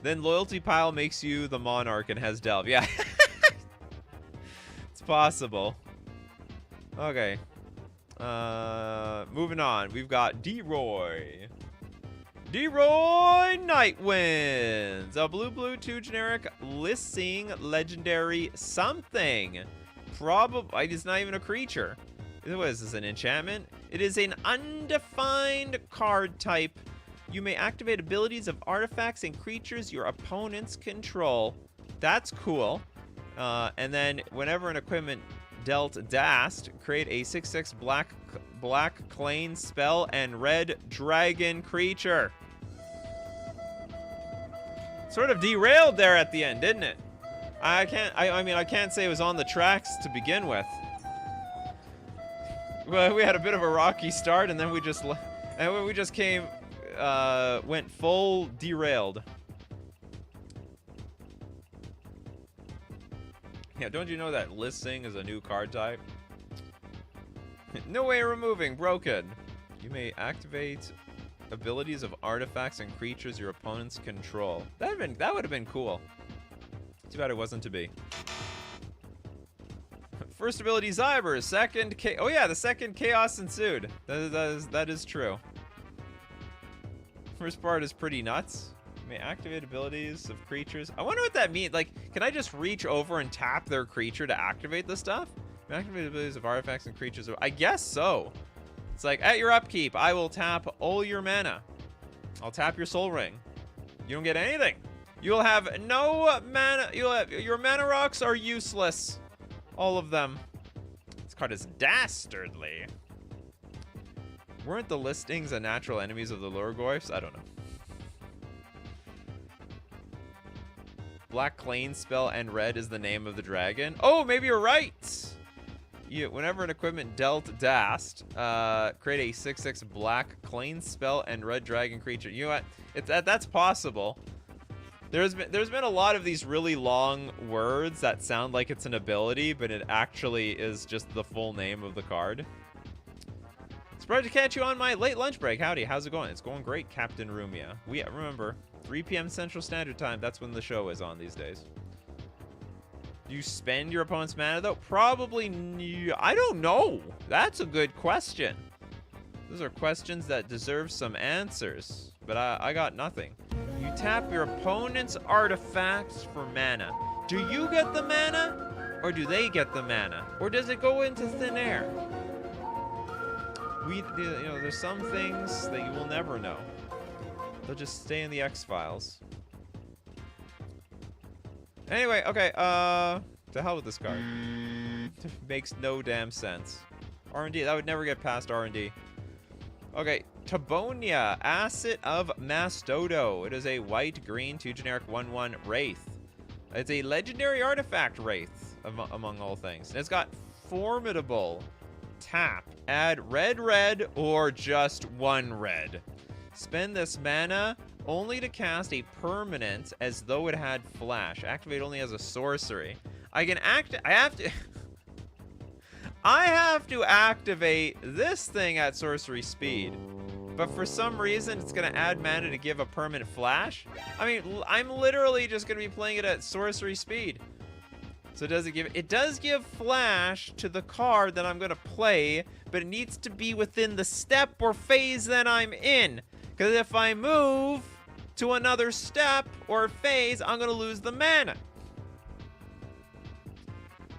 Then Loyalty Pile makes you the Monarch and has Delve. Yeah. It's possible. Okay. Moving on. We've got D-Roy. D-Roy Nightwinds. A blue 2 generic listing legendary something. Probably, it's not even a creature. What is this, an enchantment? It is an undefined card type. You may activate abilities of artifacts and creatures your opponents control. That's cool. And then whenever an equipment dealt Dast, create a 6/6 black Clane spell and red dragon creature. Sort of derailed there at the end, didn't it? I mean, I can't say it was on the tracks to begin with. Well, we had a bit of a rocky start, and then we just went full derailed. Yeah, don't you know that listing is a new card type? No way of removing, broken. You may activate abilities of artifacts and creatures your opponents control. That would have been cool. Too bad it wasn't to be. First ability Zyber, second oh yeah, the second Chaos ensued. That is true. First part is pretty nuts. You may activate abilities of creatures. I wonder what that means. Like, can I just reach over and tap their creature to activate the stuff? Activate abilities of artifacts and creatures. I guess so. It's like, at your upkeep, I will tap all your mana. I'll tap your soul ring. You don't get anything. You'll have no mana. Your mana rocks are useless. All of them. This card is dastardly. Weren't the listings a natural enemies of the Lurgoyfs? I don't know. Black Clane spell and red is the name of the dragon. Oh, maybe you're right. Whenever an equipment dealt Dast, create a 6/6 black Clane spell and red dragon creature. You know what? That's possible. There's been a lot of these really long words that sound like it's an ability, but it actually is just the full name of the card. Surprised to catch you on my late lunch break. Howdy, how's it going? It's going great, Captain Rumia. Remember, 3 p.m. Central Standard Time. That's when the show is on these days. Do you spend your opponent's mana, though? Probably, I don't know. That's a good question. Those are questions that deserve some answers, but I got nothing. You tap your opponent's artifacts for mana. Do you get the mana, or do they get the mana? Or does it go into thin air? You know, there's some things that you will never know. They'll just stay in the X-Files. Anyway, okay, to hell with this card. Makes no damn sense. R&D, that would never get past R&D. Okay, Tabonia, Asset of Mastodo. It is a white-green 2 generic 1/1 Wraith. It's a legendary artifact Wraith, among all things. And it's got Formidable. Tap, add red, or just 1 red. Spend this mana only to cast a permanent as though it had flash. Activate only as a sorcery. I have to activate this thing at sorcery speed. But for some reason, it's going to add mana to give a permanent flash. I mean, I'm literally just going to be playing it at sorcery speed. So does it give... It does give flash to the card that I'm going to play, but it needs to be within the step or phase that I'm in. Because if I move to another step or phase, I'm going to lose the mana.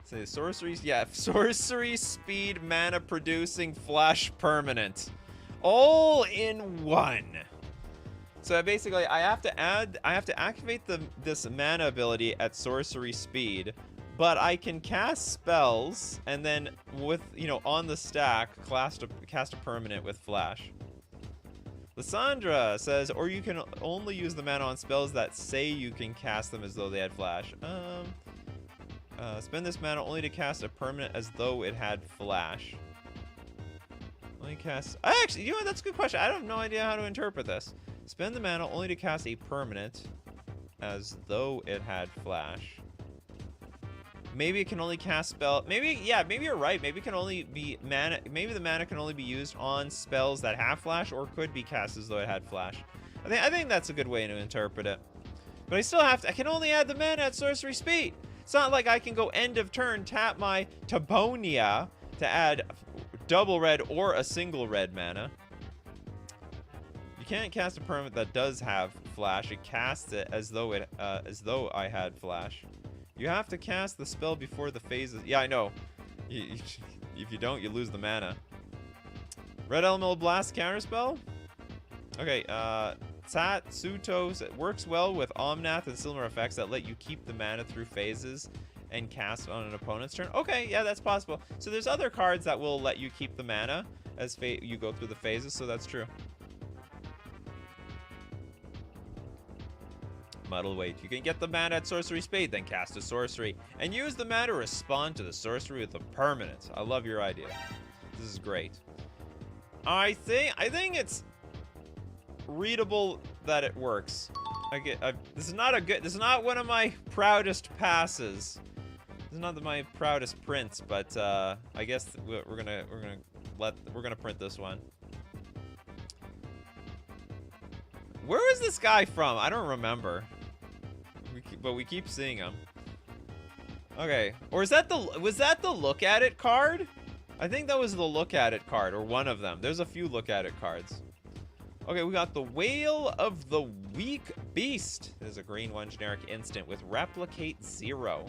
Say sorcery... Yeah, sorcery speed mana producing flash permanent. All in one. So basically, I have to activate this mana ability at sorcery speed, but I can cast spells and then with, you know, on the stack, cast a permanent with flash. Lysandra says, or you can only use the mana on spells that say you can cast them as though they had flash. Spend this mana only to cast a permanent as though it had flash. Only cast... Actually, you know what? That's a good question. I have no idea how to interpret this. Spend the mana only to cast a permanent as though it had flash. Maybe it can only cast spell... Maybe, yeah, maybe you're right. Maybe it can only be mana... Maybe the mana can only be used on spells that have flash or could be cast as though it had flash. I think that's a good way to interpret it. But I still have to... I can only add the mana at sorcery speed. It's not like I can go end of turn, tap my Tabonia to add double red or a single red mana. You can't cast a permanent that does have flash. It casts it as though I had flash. You have to cast the spell before the phases. Yeah, I know. If you don't, you lose the mana. Red Elemental Blast counterspell? Okay, Tatsutos. It works well with Omnath and similar effects that let you keep the mana through phases and cast on an opponent's turn. Okay, yeah, that's possible. So there's other cards that will let you keep the mana as you go through the phases, so that's true. Muddle Weight. You can get the mana at sorcery speed, then cast a sorcery, and use the mana to respond to the sorcery with a permanent. I love your idea. This is great. I think it's readable that it works. This is not one of my proudest passes. This is not my proudest prints, but I guess we're gonna print this one. Where is this guy from? I don't remember. But we keep seeing him. Okay, or was that the look at it card? I think that was the look at it card, or one of them. There's a few look at it cards. Okay, we got the Whale of the Weak Beast. There's a green 1 generic instant with Replicate 0.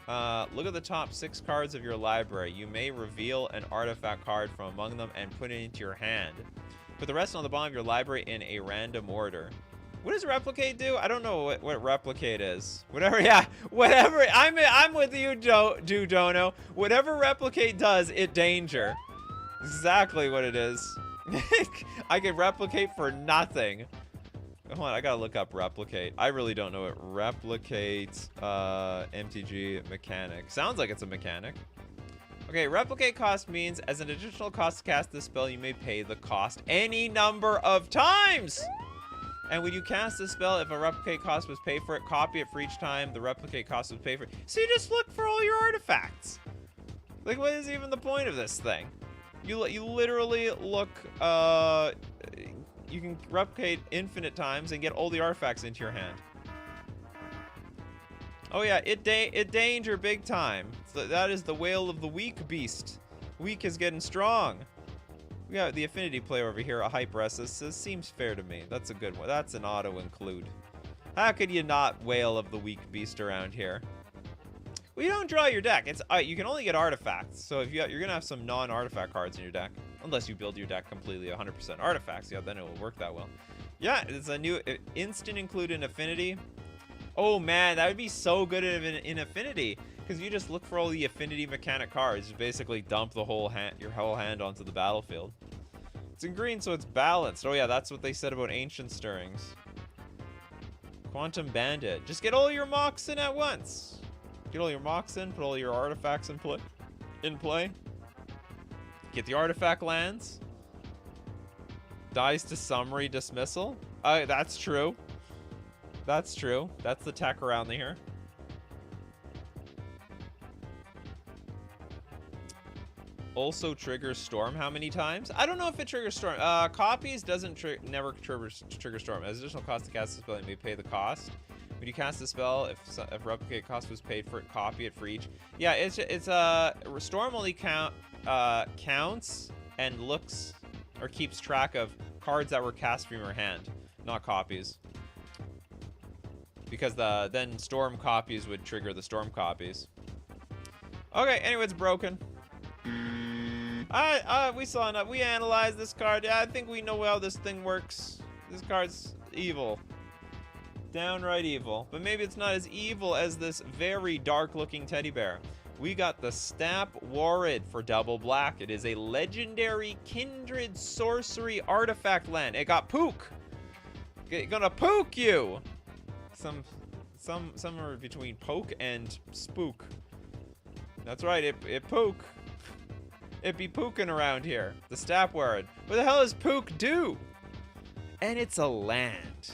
Look at the top 6 cards of your library. You may reveal an artifact card from among them and put it into your hand. Put the rest on the bottom of your library in a random order. What does Replicate do? I don't know what Replicate is. Whatever, yeah, whatever. I'm with you, Dono. Whatever Replicate does, it danger. Exactly what it is. I can replicate for nothing. Hold on, I gotta look up Replicate. I really don't know what Replicate MTG mechanic. Sounds like it's a mechanic. Okay, Replicate cost means as an additional cost to cast this spell, you may pay the cost any number of times. And when you cast this spell, if a Replicate cost was paid for it, copy it for each time the Replicate cost was paid for it. So you just look for all your artifacts. Like, what is even the point of this thing? You literally look, you can replicate infinite times and get all the artifacts into your hand. Oh yeah, it danger big time. So that is the Whale of the Weak Beast. Weak is getting strong. We got the Affinity player over here, a Hyperess. This seems fair to me. That's a good one. That's an auto include. How could you not Whale of the Weak Beast around here? Well, you don't draw your deck. It's you can only get artifacts. So if you're gonna have some non-artifact cards in your deck, unless you build your deck completely 100% artifacts, yeah, then it will work that well. Yeah, it's a new instant include in Affinity. Oh man, that would be so good in Affinity. Because you just look for all the Affinity mechanic cards. You basically dump the whole your whole hand onto the battlefield. It's in green, so it's balanced. Oh yeah, that's what they said about Ancient Stirrings. Quantum Bandit. Just get all your mocks in at once. Get all your mocks in, put all your artifacts in play. Get the artifact lands. Dies to summary dismissal. That's true. That's true. That's the tech around here. Also triggers Storm how many times? I don't know if it triggers Storm. Copies doesn't never trigger Storm. As additional cost to cast the spell, you may pay the cost. When you cast the spell, if replicate cost was paid for it, copy it for each. Yeah, it's Storm only counts and looks or keeps track of cards that were cast from your hand, not copies. Because then Storm copies would trigger the Storm copies. Okay, anyway, it's broken. We saw enough. We analyzed this card. Yeah, I think we know how this thing works. This card's evil. Downright evil. But maybe it's not as evil as this very dark-looking teddy bear. We got the Stap Warrid for double black. It is a legendary kindred sorcery artifact land. It got pook. It's gonna poke you. Somewhere between poke and spook. That's right, it poke. It be pooking around here. The Stap Warrid. What the hell does pook do? And it's a land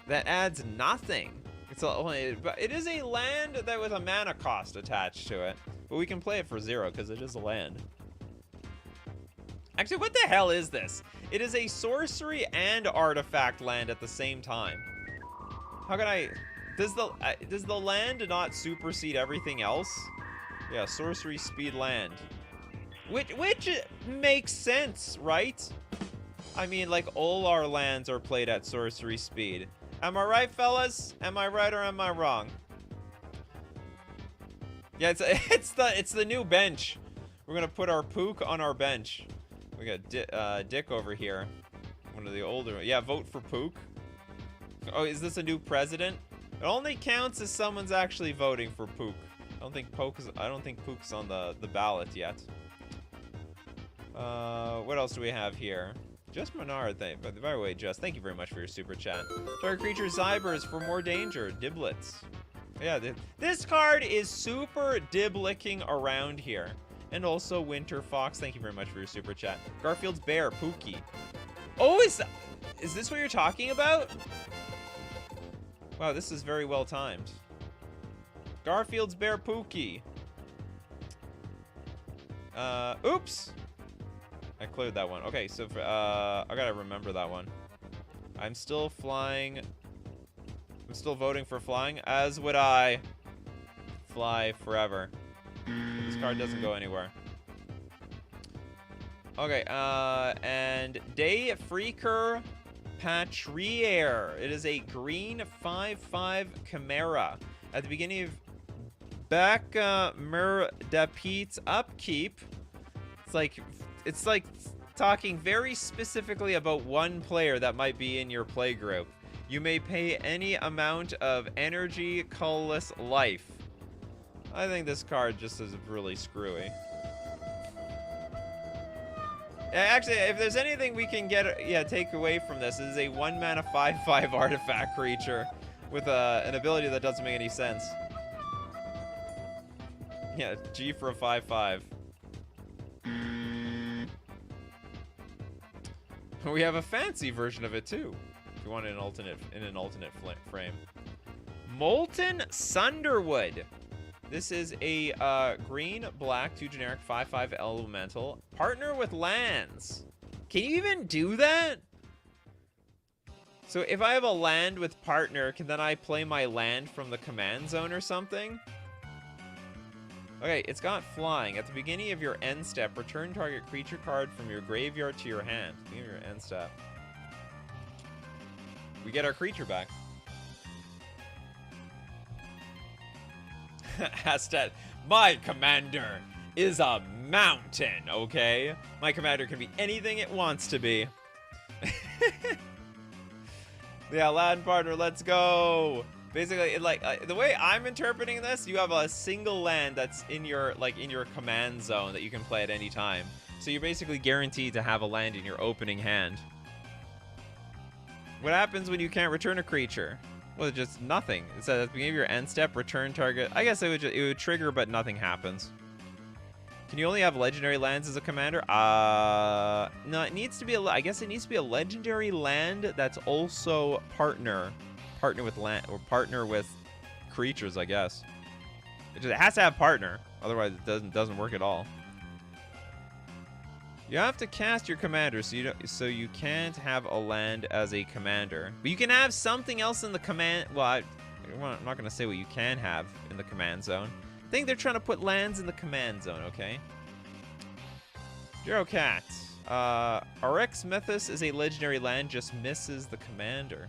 that adds nothing. It is a land that with a mana cost attached to it, but we can play it for 0 because it is a land. Actually, what the hell is this? It is a sorcery and artifact land at the same time. How can I? Does the land not supersede everything else? Yeah, sorcery speed land. Which makes sense, right? I mean, like, all our lands are played at sorcery speed. Am I right, fellas? Am I right or am I wrong? Yeah, it's the new bench. We're gonna put our pook on our bench. We got Dick over here. One of the older. Yeah, vote for pook. Oh, is this a new president? It only counts if someone's actually voting for pook. I don't think pook's on the ballot yet. What else do we have here? Just Menard, by the way, Just, thank you very much for your super chat. Target creature Zybers for more danger. Diblets. Yeah, this card is super diblicking around here. And also Winter Fox, thank you very much for your super chat. Garfield's Bear, Pookie. Oh, is this what you're talking about? Wow, this is very well timed. Garfield's Bear, Pookie. Oops. I cleared that one. Okay, so I gotta remember that one. I'm still flying. I'm still voting for flying, as would I. Fly forever. This card doesn't go anywhere. Okay, and Day Freaker Patriere. It is a green 5/5 Chimera. At the beginning of Dapit's upkeep, it's like talking very specifically about one player that might be in your play group. You may pay any amount of energy, colorless life. I think this card just is really screwy. Actually, if there's anything we can take away from this, it is a 1 mana 5/5 artifact creature with an ability that doesn't make any sense. Yeah, G for a 5/5. We have a fancy version of it too, if you want an alternate frame. Molten Sunderwood. This is a green, black, 2 generic, 5/5 elemental. Partner with lands. Can you even do that? So if I have a land with partner, can then I play my land from the command zone or something? Okay, it's got flying. At the beginning of your end step, return target creature card from your graveyard to your hand. Beginning of your end step. We get our creature back. Hashtag, my commander is a mountain, okay? My commander can be anything it wants to be. Yeah, Aladdin partner, let's go. Basically, the way I'm interpreting this, you have a single land that's in your command zone that you can play at any time. So you're basically guaranteed to have a land in your opening hand. What happens when you can't return a creature? Well, just nothing. It says at the beginning of your end step, return target. I guess it would trigger, but nothing happens. Can you only have legendary lands as a commander? No, it needs to be I guess it needs to be a legendary land that's also partner with land or partner with creatures, I guess. It has to have partner, otherwise it doesn't work at all. You have to cast your commander, so you can't have a land as a commander. But you can have something else in the command. Well, I'm not going to say what you can have in the command zone. I think they're trying to put lands in the command zone. Okay. Zero Cat. Rx Mythos is a legendary land, just misses the commander.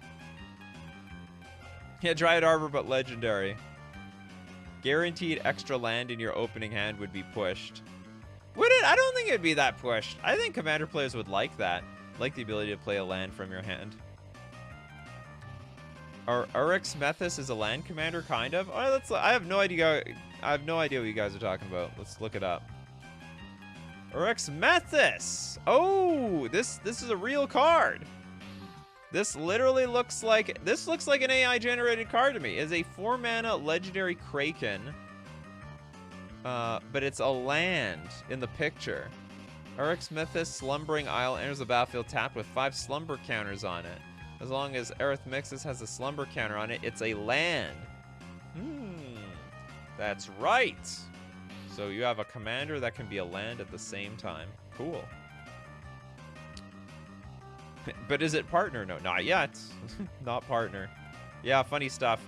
Yeah, Dryad Arbor, but legendary. Guaranteed extra land in your opening hand would be pushed. Would it? I don't think it'd be that pushed. I think commander players would like that. Like the ability to play a land from your hand. Rx Mythos is a land commander, kind of. Oh, I have no idea. I have no idea what you guys are talking about. Let's look it up. Rx Mythos. Oh, this is a real card. This literally looks like an AI generated card to me. It's a 4-mana legendary Kraken. But it's a land in the picture. Rx Mythos Slumbering Isle enters the battlefield tapped with 5 slumber counters on it. As long as Arithmixis has a slumber counter on it, it's a land. That's right. So you have a commander that can be a land at the same time. Cool. But is it partner? No, not yet. Not partner. Yeah, funny stuff.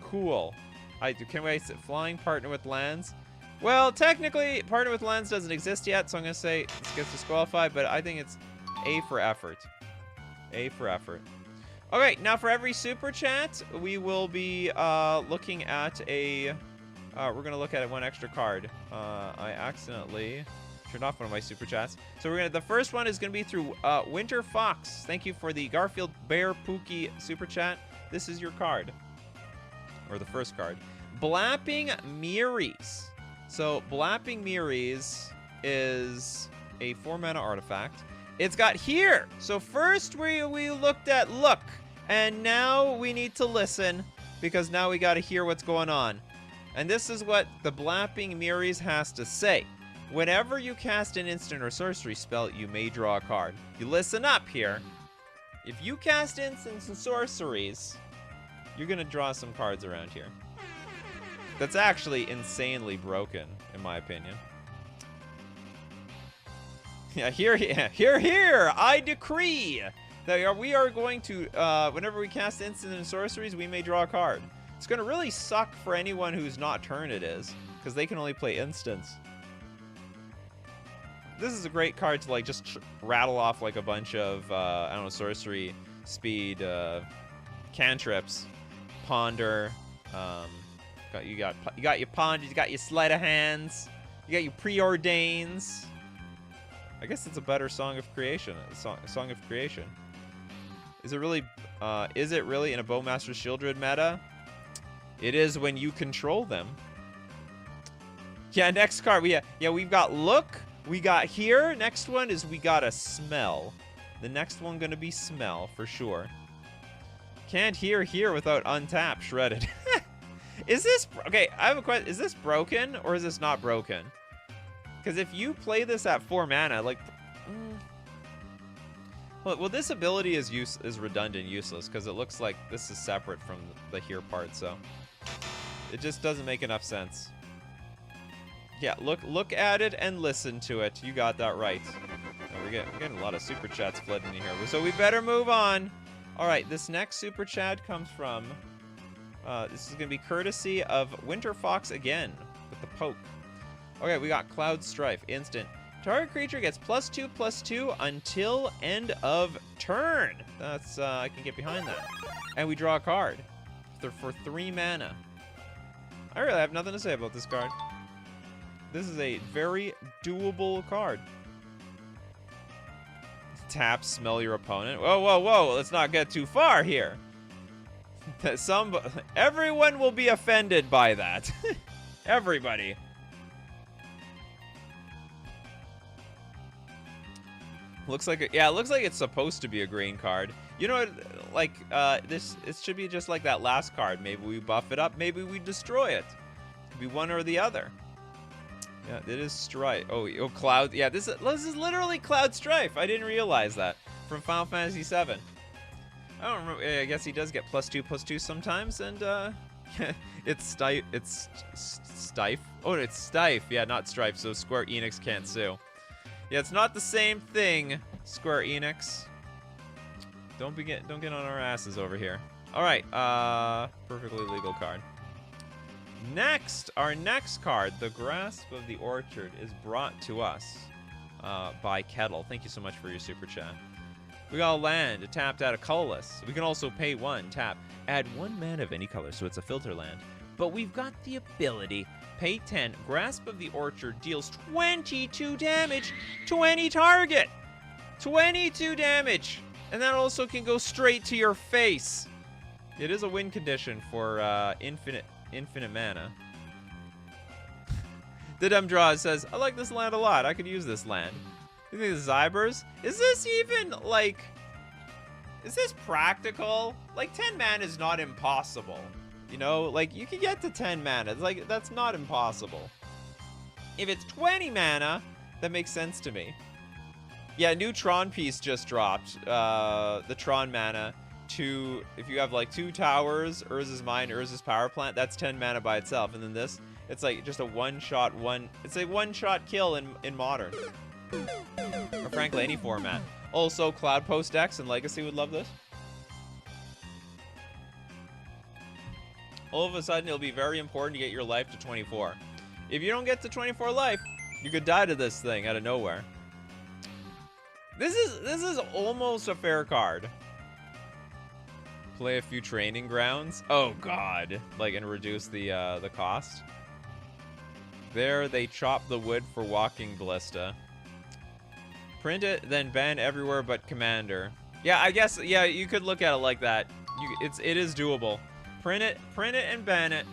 Cool. Can we say flying partner with lands? Well, technically, partner with lands doesn't exist yet, so I'm going to say it gets disqualified, but I think it's A for effort. A for effort. Okay, now for every super chat, we will be looking at a... we're going to look at one extra card. I accidentally turned off one of my super chats. So the first one is going to be through Winter Fox. Thank you for the Garfield Bear Pookie super chat. This is your card. Or the first card. Blapping Miris. So Blapping Miris is a 4-mana artifact. It's got here. So first we looked at look, and now we need to listen, because now we got to hear what's going on. And this is what the Blapping Miris has to say. Whenever you cast an instant or sorcery spell, you may draw a card. You listen up here. If you cast instants and sorceries, you're going to draw some cards around here. That's actually insanely broken, in my opinion. Yeah, here, I decree that we are going to, whenever we cast instants and sorceries, we may draw a card. It's going to really suck for anyone who's not turn it is, because they can only play instants. This is a great card to, like, just rattle off, like, a bunch of, I don't know, sorcery, speed, cantrips, ponder, you got your ponders, you got your sleight of hands, you got your preordains. I guess it's a better Song of Creation. Song of Creation. Is it really in a Bowmaster Shieldred meta? It is when you control them. Yeah, next card. We've got look. We got here. Next one is we got a smell. The next one gonna be smell for sure. Can't hear here without untap shredded. Is this okay? I have a question. Is this broken or is this not broken? Because if you play this at 4 mana, like, well, this ability is redundant, useless, because it looks like this is separate from the here part, so it just doesn't make enough sense. Yeah, look at it and listen to it. You got that right. Oh, we're getting a lot of super chats flooding in here, so we better move on. All right, this next super chat comes from. This is gonna be courtesy of Winter Fox again with the poke. Okay, we got Cloud Strife. Instant. Target creature gets +2/+2 until end of turn. That's, I can get behind that. And we draw a card for 3 mana. I really have nothing to say about this card. This is a very doable card. tap, smell your opponent. Whoa, whoa, whoa. Let's not get too far here. Everyone will be offended by that. Everybody. Looks like it looks like it's supposed to be a green card. You know what, like, it should be just like that last card. Maybe we buff it up, maybe we destroy it. Could be one or the other. Yeah, it is Strife. Oh, Cloud. Yeah, this is literally Cloud Strife. I didn't realize that. From Final Fantasy VII. I don't remember. I guess he does get +2/+2 sometimes, and it's Stife. It's Stife. Oh, it's Stife. Yeah, not Strife. So Square Enix can't sue. Yeah, it's not the same thing, Square Enix. Don't get on our asses over here. All right, perfectly legal card. Next, our next card, the Grasp of the Orchard, is brought to us by Kettle. Thank you so much for your super chat. We got a land, tapped out of colorless. We can also pay 1, tap, add 1 mana of any color, so it's a filter land. But we've got the ability, pay 10, Grasp of the Orchard deals 22 damage to any target. 22 damage. And that also can go straight to your face. It is a win condition for infinite mana. The Dumb Draw says, I like this land a lot. I could use this land. You think the Zybers? Is this even, like... Is this practical? Like, 10 mana is not impossible. You know? Like, you can get to 10 mana. It's like, that's not impossible. If it's 20 mana, that makes sense to me. Yeah, new Tron piece just dropped. The Tron mana. If you have, like, 2 towers, Urza's Mine, Urza's Power Plant, that's 10 mana by itself. And then this, it's like just a one-shot, it's a one-shot kill in Modern. Or frankly, any format. Also, Cloud Post decks and Legacy would love this. All of a sudden, it'll be very important to get your life to 24. If you don't get to 24 life, you could die to this thing out of nowhere. This is almost a fair card. Play a few training grounds. Oh God! Like, and reduce the cost. There, they chop the wood for Walking Ballista. Print it, then ban everywhere but Commander. Yeah, I guess. Yeah, you could look at it like that. It is doable. Print it, and ban it.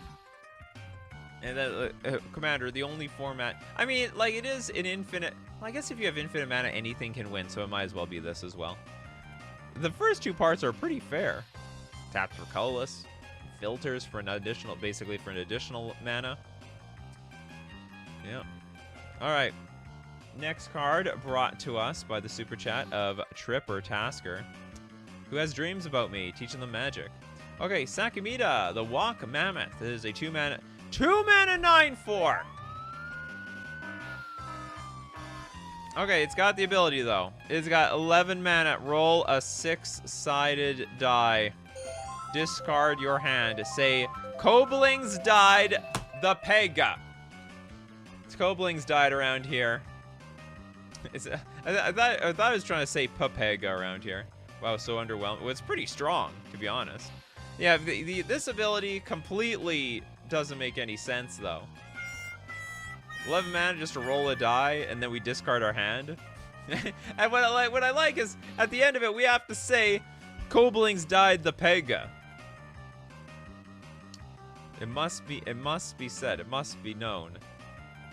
And then Commander, the only format. I mean, like, it is an infinite. Well, I guess if you have infinite mana, anything can win. So it might as well be this as well. The first 2 parts are pretty fair. Taps for colorless, filters for an additional, basically for an additional mana. Yeah. All right. Next card brought to us by the super chat of Tripper Tasker, who has dreams about me, teaching them magic. Okay, Sakamita, the Walk Mammoth. This is a 2 mana 9/4. Okay, it's got the ability though. It's got 11 mana. Roll a 6-sided die. Discard your hand. Say, Koblings died the Pega. Koblings died around here. I thought I was trying to say Papega around here. Wow, so underwhelming. Well, it's pretty strong, to be honest. Yeah, this ability completely doesn't make any sense, though. 11 mana just to roll a die, and then we discard our hand. And what I like is, at the end of it, we have to say, Koblings died the Pega. It must be said. It must be known.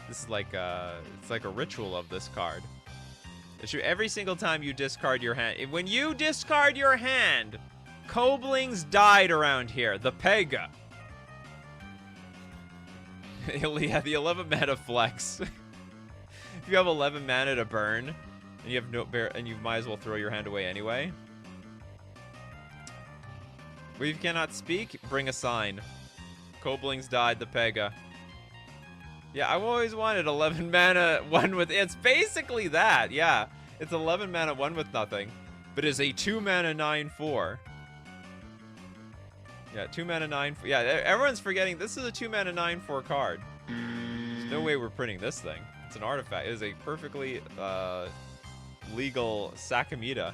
This is like it's like a ritual of this card. Every single time you discard your hand, when you discard your hand, Koblings died around here. The Pega. Yeah, the 11 mana flex. If you have 11 mana to burn, and you have and you might as well throw your hand away anyway. We cannot speak. Bring a sign. Koblings died the Pega. Yeah, I've always wanted 11 mana, 1 with... It's basically that, yeah. It's 11 mana, 1 with nothing. But it's a 2 mana 9/4. Yeah, 2 mana 9... Yeah, everyone's forgetting this is a 2 mana 9/4 card. There's no way we're printing this thing. It's an artifact. It is a perfectly legal Sakamita.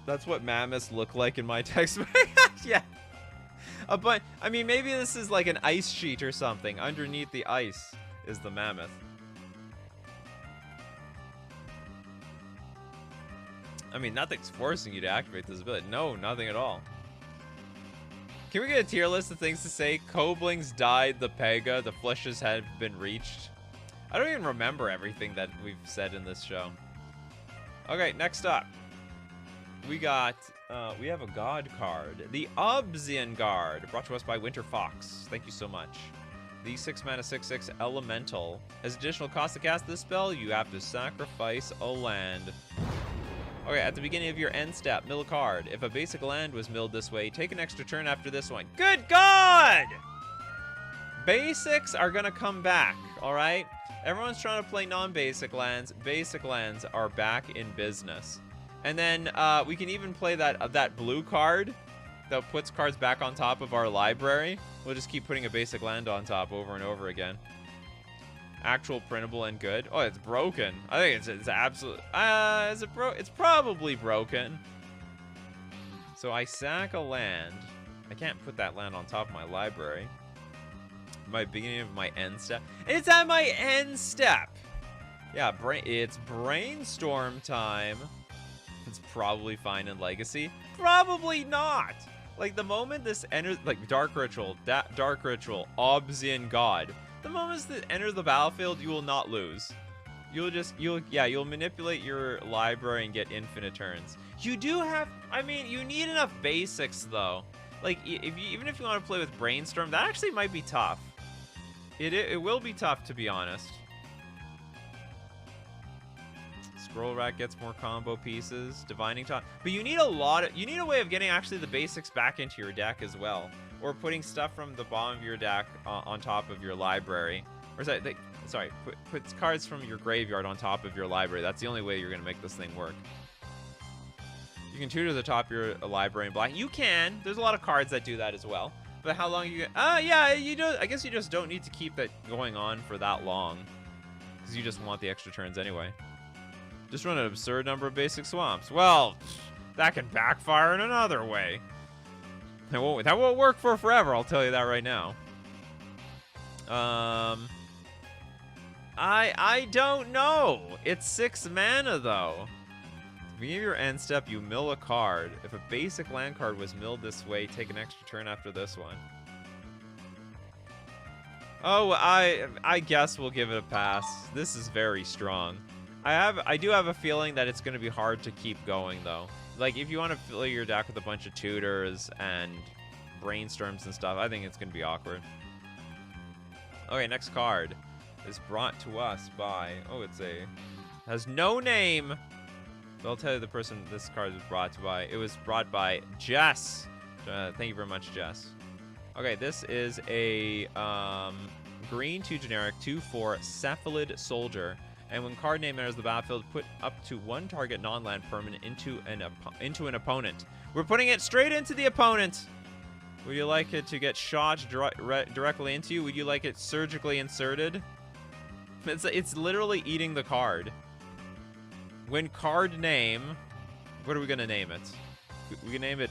That's what mammoths look like in my textbook. Yeah. But I mean, maybe this is like an ice sheet or something. Underneath the ice is the mammoth. I mean, nothing's forcing you to activate this ability. No, nothing at all. Can we get a tier list of things to say? Koblings died, the Pega, the fleshes have been reached. I don't even remember everything that we've said in this show. Okay, next up. We got, we have a god card. The Obsidian Guard, brought to us by Winter Fox. Thank you so much. The 6 mana 6/6 Elemental. As additional cost to cast this spell, you have to sacrifice a land. Okay, at the beginning of your end step, mill a card. If a basic land was milled this way, take an extra turn after this one. Good God! Basics are gonna come back, all right? Everyone's trying to play non-basic lands. Basic lands are back in business. And then we can even play that blue card that puts cards back on top of our library. We'll just keep putting a basic land on top over and over again. Actual printable and good. Oh, it's broken. I think it's absolute. It's probably broken. So I sack a land. I can't put that land on top of my library. My beginning of my end step. It's at my end step. Yeah, it's brainstorm time. It's probably fine in Legacy. Probably not. Like the moment this enters, like Dark Ritual, Obsidian God. The moment that enters the battlefield, you will not lose. You'll manipulate your library and get infinite turns. You do have, I mean, you need enough basics though. Like even if you want to play with Brainstorm, that actually might be tough. It will be tough, to be honest. Scroll Rack gets more combo pieces. Divining Top. But you need you need a way of getting actually the basics back into your deck as well. Or putting stuff from the bottom of your deck on top of your library. Or sorry, put cards from your graveyard on top of your library. That's the only way you're going to make this thing work. You can tutor the top of your library in black. You can. There's a lot of cards that do that as well. But how long you... yeah, you do. I guess you just don't need to keep that going on for that long. Because you just want the extra turns anyway. Just run an absurd number of basic swamps. Well, that can backfire in another way. That won't work for forever, I'll tell you that right now. I don't know. It's 6 mana, though. At the beginning of your end step, you mill a card. If a basic land card was milled this way, take an extra turn after this one. Oh, I guess we'll give it a pass. This is very strong. I do have a feeling that it's going to be hard to keep going, though. Like, if you want to fill your deck with a bunch of tutors and brainstorms and stuff, I think it's going to be awkward. Okay, next card is brought to us by... Oh, has no name. But I'll tell you the person this card was brought to by. It was brought by Jess. Thank you very much, Jess. Okay, this is a green 2 generic 2/4 Cephalid Soldier. And when card name enters the battlefield, put up to 1 target non-land permanent into an opponent. We're putting it straight into the opponent. Would you like it to get shot directly into you? Would you like it surgically inserted? It's literally eating the card. When card name, what are we gonna name it? We can name it.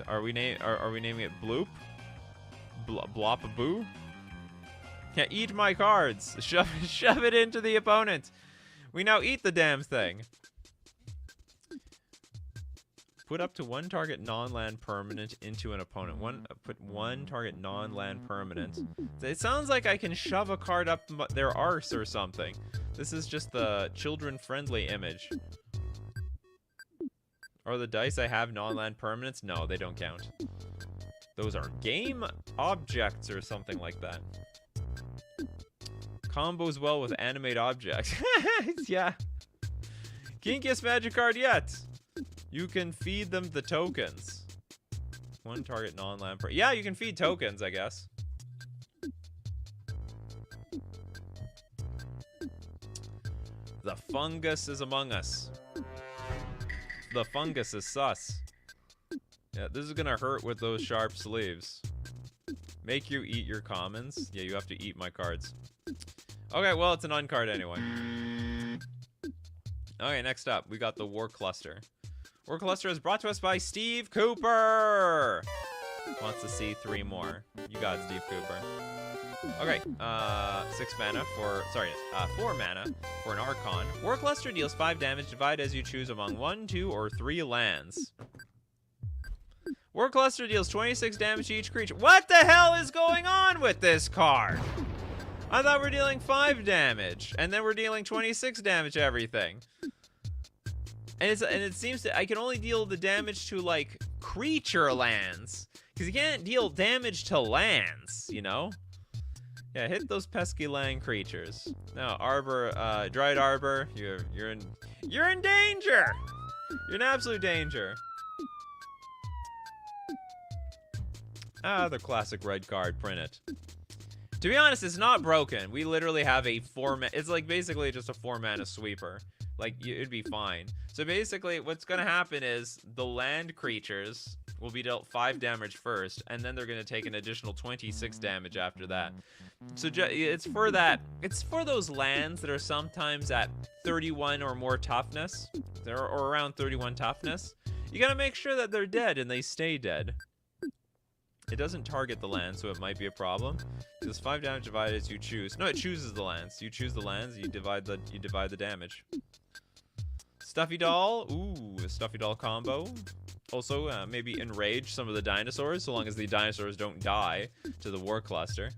Are we naming it Bloop? Blop-a-boo? Yeah, eat my cards. Shove it into the opponent. We now eat the damn thing. Put up to 1 target non-land permanent into an opponent. Put 1 target non-land permanent. It sounds like I can shove a card up their arse or something. This is just the children-friendly image. Are the dice I have non-land permanents? No, they don't count. Those are game objects or something like that. Combos well with animate objects. Yeah. Kinkiest magic card yet. You can feed them the tokens. 1 target non-land per... Yeah, you can feed tokens, I guess. The fungus is among us. The fungus is sus. Yeah, this is gonna hurt with those sharp sleeves. Make you eat your commons? Yeah, you have to eat my cards. Okay, well, it's an uncard anyway. Okay, next up, we got the War Cluster. War Cluster is brought to us by Steve Cooper! Wants to see 3 more. You got it, Steve Cooper. Okay, 6 mana for, sorry, 4 mana for an Archon. War Cluster deals 5 damage, divide as you choose among 1, 2, or 3 lands. War Cluster deals 26 damage to each creature. What the hell is going on with this card? I thought we're dealing 5 damage, and then we're dealing 26 damage to everything. And it seems that I can only deal the damage to, like, creature lands. Because you can't deal damage to lands, you know? Yeah, hit those pesky land creatures. No, Arbor, Dried Arbor, you're in danger! You're in absolute danger. Ah, the classic red card, print it. To be honest, it's not broken. We literally have a 4-mana, it's like basically just a 4-mana sweeper. Like, it'd be fine. So basically, what's gonna happen is the land creatures will be dealt 5 damage first, and then they're gonna take an additional 26 damage after that. So it's for that, it's for those lands that are sometimes at 31 or more toughness, or around 31 toughness. You gotta make sure that they're dead and they stay dead. It doesn't target the land, so it might be a problem. Does 5 damage divided as you choose. No, it chooses the lands. You choose the lands, you divide the damage. Stuffy Doll, ooh, a Stuffy Doll combo. Also, maybe enrage some of the dinosaurs, so long as the dinosaurs don't die to the War Cluster.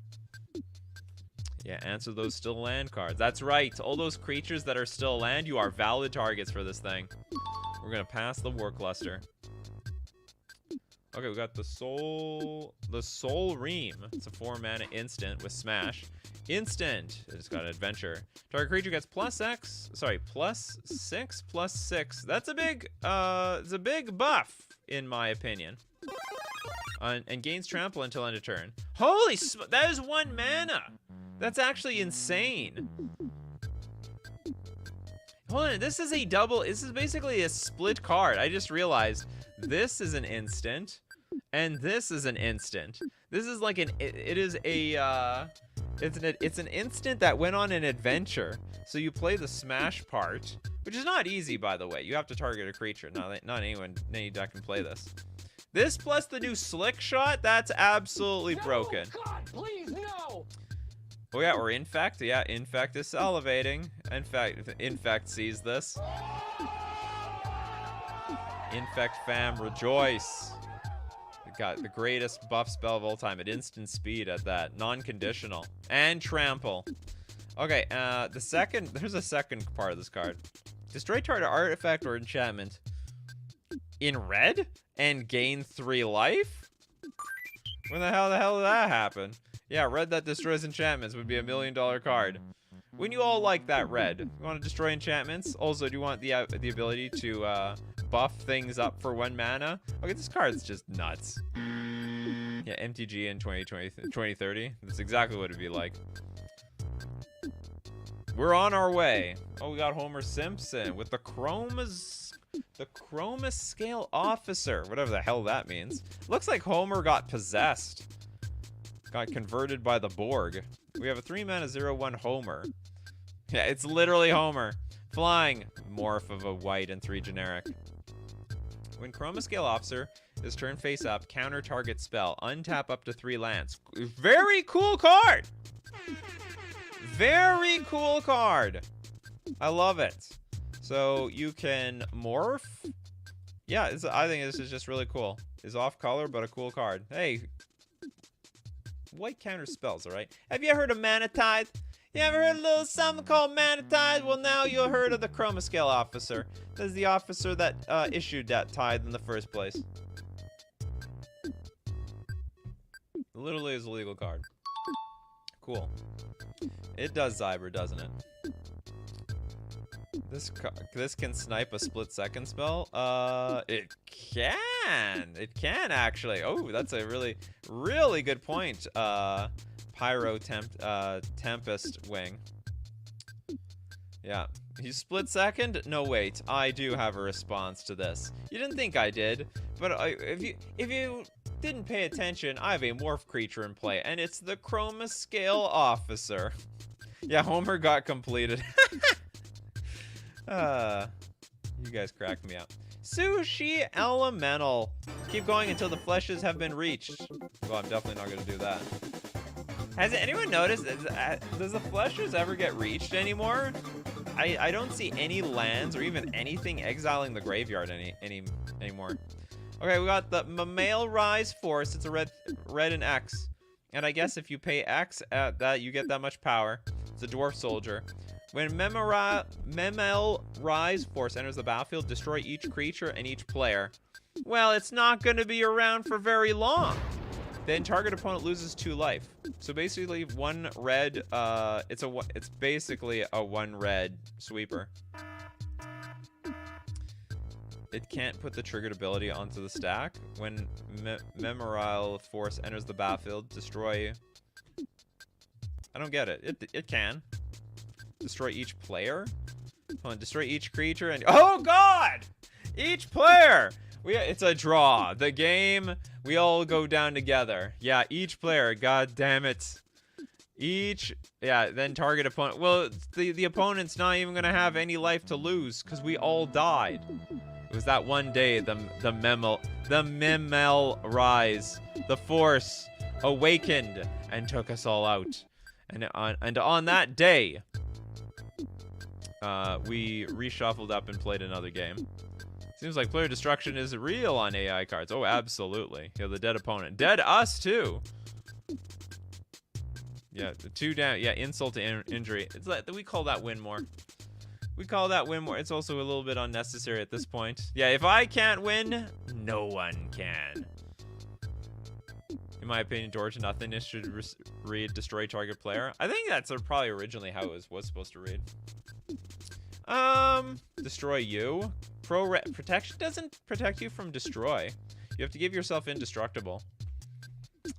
Yeah, answer those still land cards. That's right, all those creatures that are still land, you are valid targets for this thing. We're gonna pass the War Cluster. Okay, we got the Soul Ream. It's a 4-mana instant with Smash. Instant. It's got Adventure. Target creature gets +6/+6. That's a big, it's a big buff, in my opinion. And gains trample until end of turn. Holy that is 1 mana! That's actually insane. Hold on, this is basically a split card. I just realized this is an instant, and this is an instant. This is like it's an instant that went on an adventure. So you play the Smash part, which is not easy, by the way. You have to target a creature. Not any deck can play this. This plus the new Slick Shot, that's absolutely broken. God, please, no! Oh yeah, or Infect. Yeah, Infect is salivating. Infect sees this. Infect fam, rejoice. We got the greatest buff spell of all time at instant speed at that. Non-conditional. And trample. Okay, there's a second part of this card. Destroy target artifact or enchantment in red and gain 3 life? When the hell did that happen? Yeah, red that destroys enchantments would be $1 million card. Wouldn't you all like that red? You want to destroy enchantments? Also, do you want the ability to buff things up for 1 mana? Okay, this card's just nuts. Yeah, MTG in 2030. That's exactly what it'd be like. We're on our way. Oh, we got Homer Simpson with the Chroma Scale Officer. Whatever the hell that means. Looks like Homer got possessed. Got converted by the Borg. We have a 3-mana 0/1 Homer. Yeah, it's literally Homer. Flying. Morph of a white and 3 generic. When Chroma Scale Officer is turned face up, counter target spell. Untap up to 3 lands. Very cool card! Very cool card! I love it. So you can morph. Yeah, I think this is just really cool. It's off color, but a cool card. Hey. White counter spells, alright? Have you ever heard of Mana Tithe? You ever heard of a little something called Mana Tithe? Well, now you've heard of the Chroma Scale Officer. This is the officer that issued that tithe in the first place. Literally is a legal card. Cool. It does Zyber, doesn't it? This can snipe a split-second spell? It can! It can, actually. Oh, that's a really, really good point. Pyro Tempest Wing. Yeah. You split second? No, wait. I do have a response to this. You didn't think I did, but if you didn't pay attention, I have a morph creature in play, and it's the Chroma Scale Officer. Yeah, Homer got completed. You guys cracked me up. Sushi Elemental. Keep going until the fleshes have been reached. Well, I'm definitely not going to do that. Has anyone noticed, does the Fleshers ever get reached anymore? I don't see any lands or even anything exiling the graveyard anymore. Okay, we got the Mammal Rise Force. It's a red and X. And I guess if you pay X at that, you get that much power. It's a Dwarf Soldier. When Mammal Rise Force enters the battlefield, destroy each creature and each player. Well, it's not going to be around for very long. Then target opponent loses 2 life. So basically, 1 red. It's basically a 1 red sweeper. It can't put the triggered ability onto the stack. When Memorial Force enters the battlefield, destroy. I don't get it. It can destroy each player. Hold on, destroy each creature and oh god, each player. It's a draw. The game, we all go down together. Yeah, each player. God damn it. Then target opponent. Well, the opponent's not even gonna have any life to lose because we all died. It was that one day the Mammal Rise, the Force awakened and took us all out. And on that day, we reshuffled up and played another game. Seems like player destruction is real on AI cards. Oh, absolutely. Yeah, the dead opponent. Dead us, too. Yeah, the 2 down. Yeah, insult to injury. It's like, we call that win more. We call that win more. It's also a little bit unnecessary at this point. Yeah, if I can't win, no one can. In my opinion, Door to Nothingness should read destroy target player. I think that's probably originally how it was supposed to read. Destroy you. Protection doesn't protect you from destroy. You have to give yourself indestructible.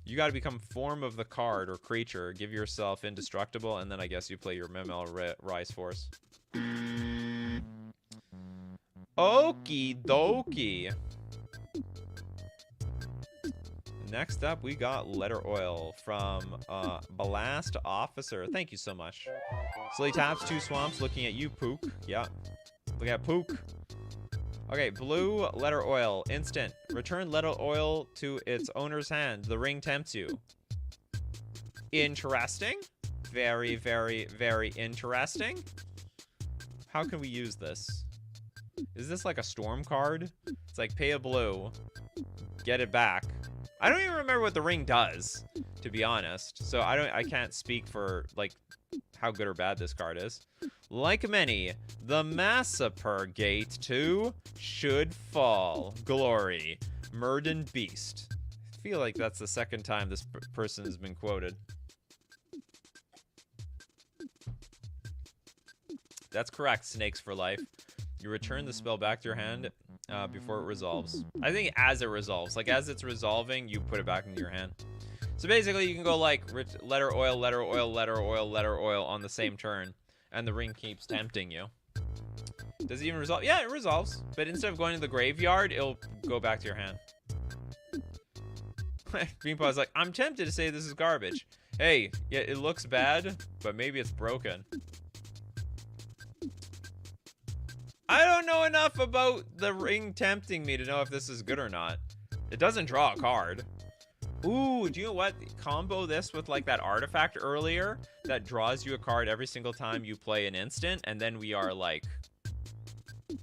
You got to become form of the card or creature, give yourself indestructible, and then I guess you play your Mammal Rise Force. Okie dokie. Next up, we got Letter Oil from Blast Officer. Thank you so much. Slay taps 2 swamps, looking at you, Pook. Yeah. Look at Pook. Okay, blue Letter Oil. Instant. Return Letter Oil to its owner's hand. The ring tempts you. Interesting. Very, very, very interesting. How can we use this? Is this like a storm card? It's like pay a blue, get it back. I don't even remember what the ring does, to be honest. So I can't speak for like how good or bad this card is. Like many, the Massacre Gate 2 should fall. Glory. Murden Beast. I feel like that's the second time this person has been quoted. That's correct, Snakes for Life. You return the spell back to your hand before it resolves. I think as it resolves. Like, as it's resolving, you put it back into your hand. So basically, you can go like Letter Oil, Letter Oil, Letter Oil, Letter Oil on the same turn. And the ring keeps tempting you. Does it even resolve? Yeah, it resolves. But instead of going to the graveyard, it'll go back to your hand. Greenpaw's like, I'm tempted to say this is garbage. Hey, yeah, it looks bad, but maybe it's broken. I don't know enough about the ring tempting me to know if this is good or not. It doesn't draw a card. Ooh, do you know what? Combo this with like that artifact earlier that draws you a card every single time you play an instant, and then we are like,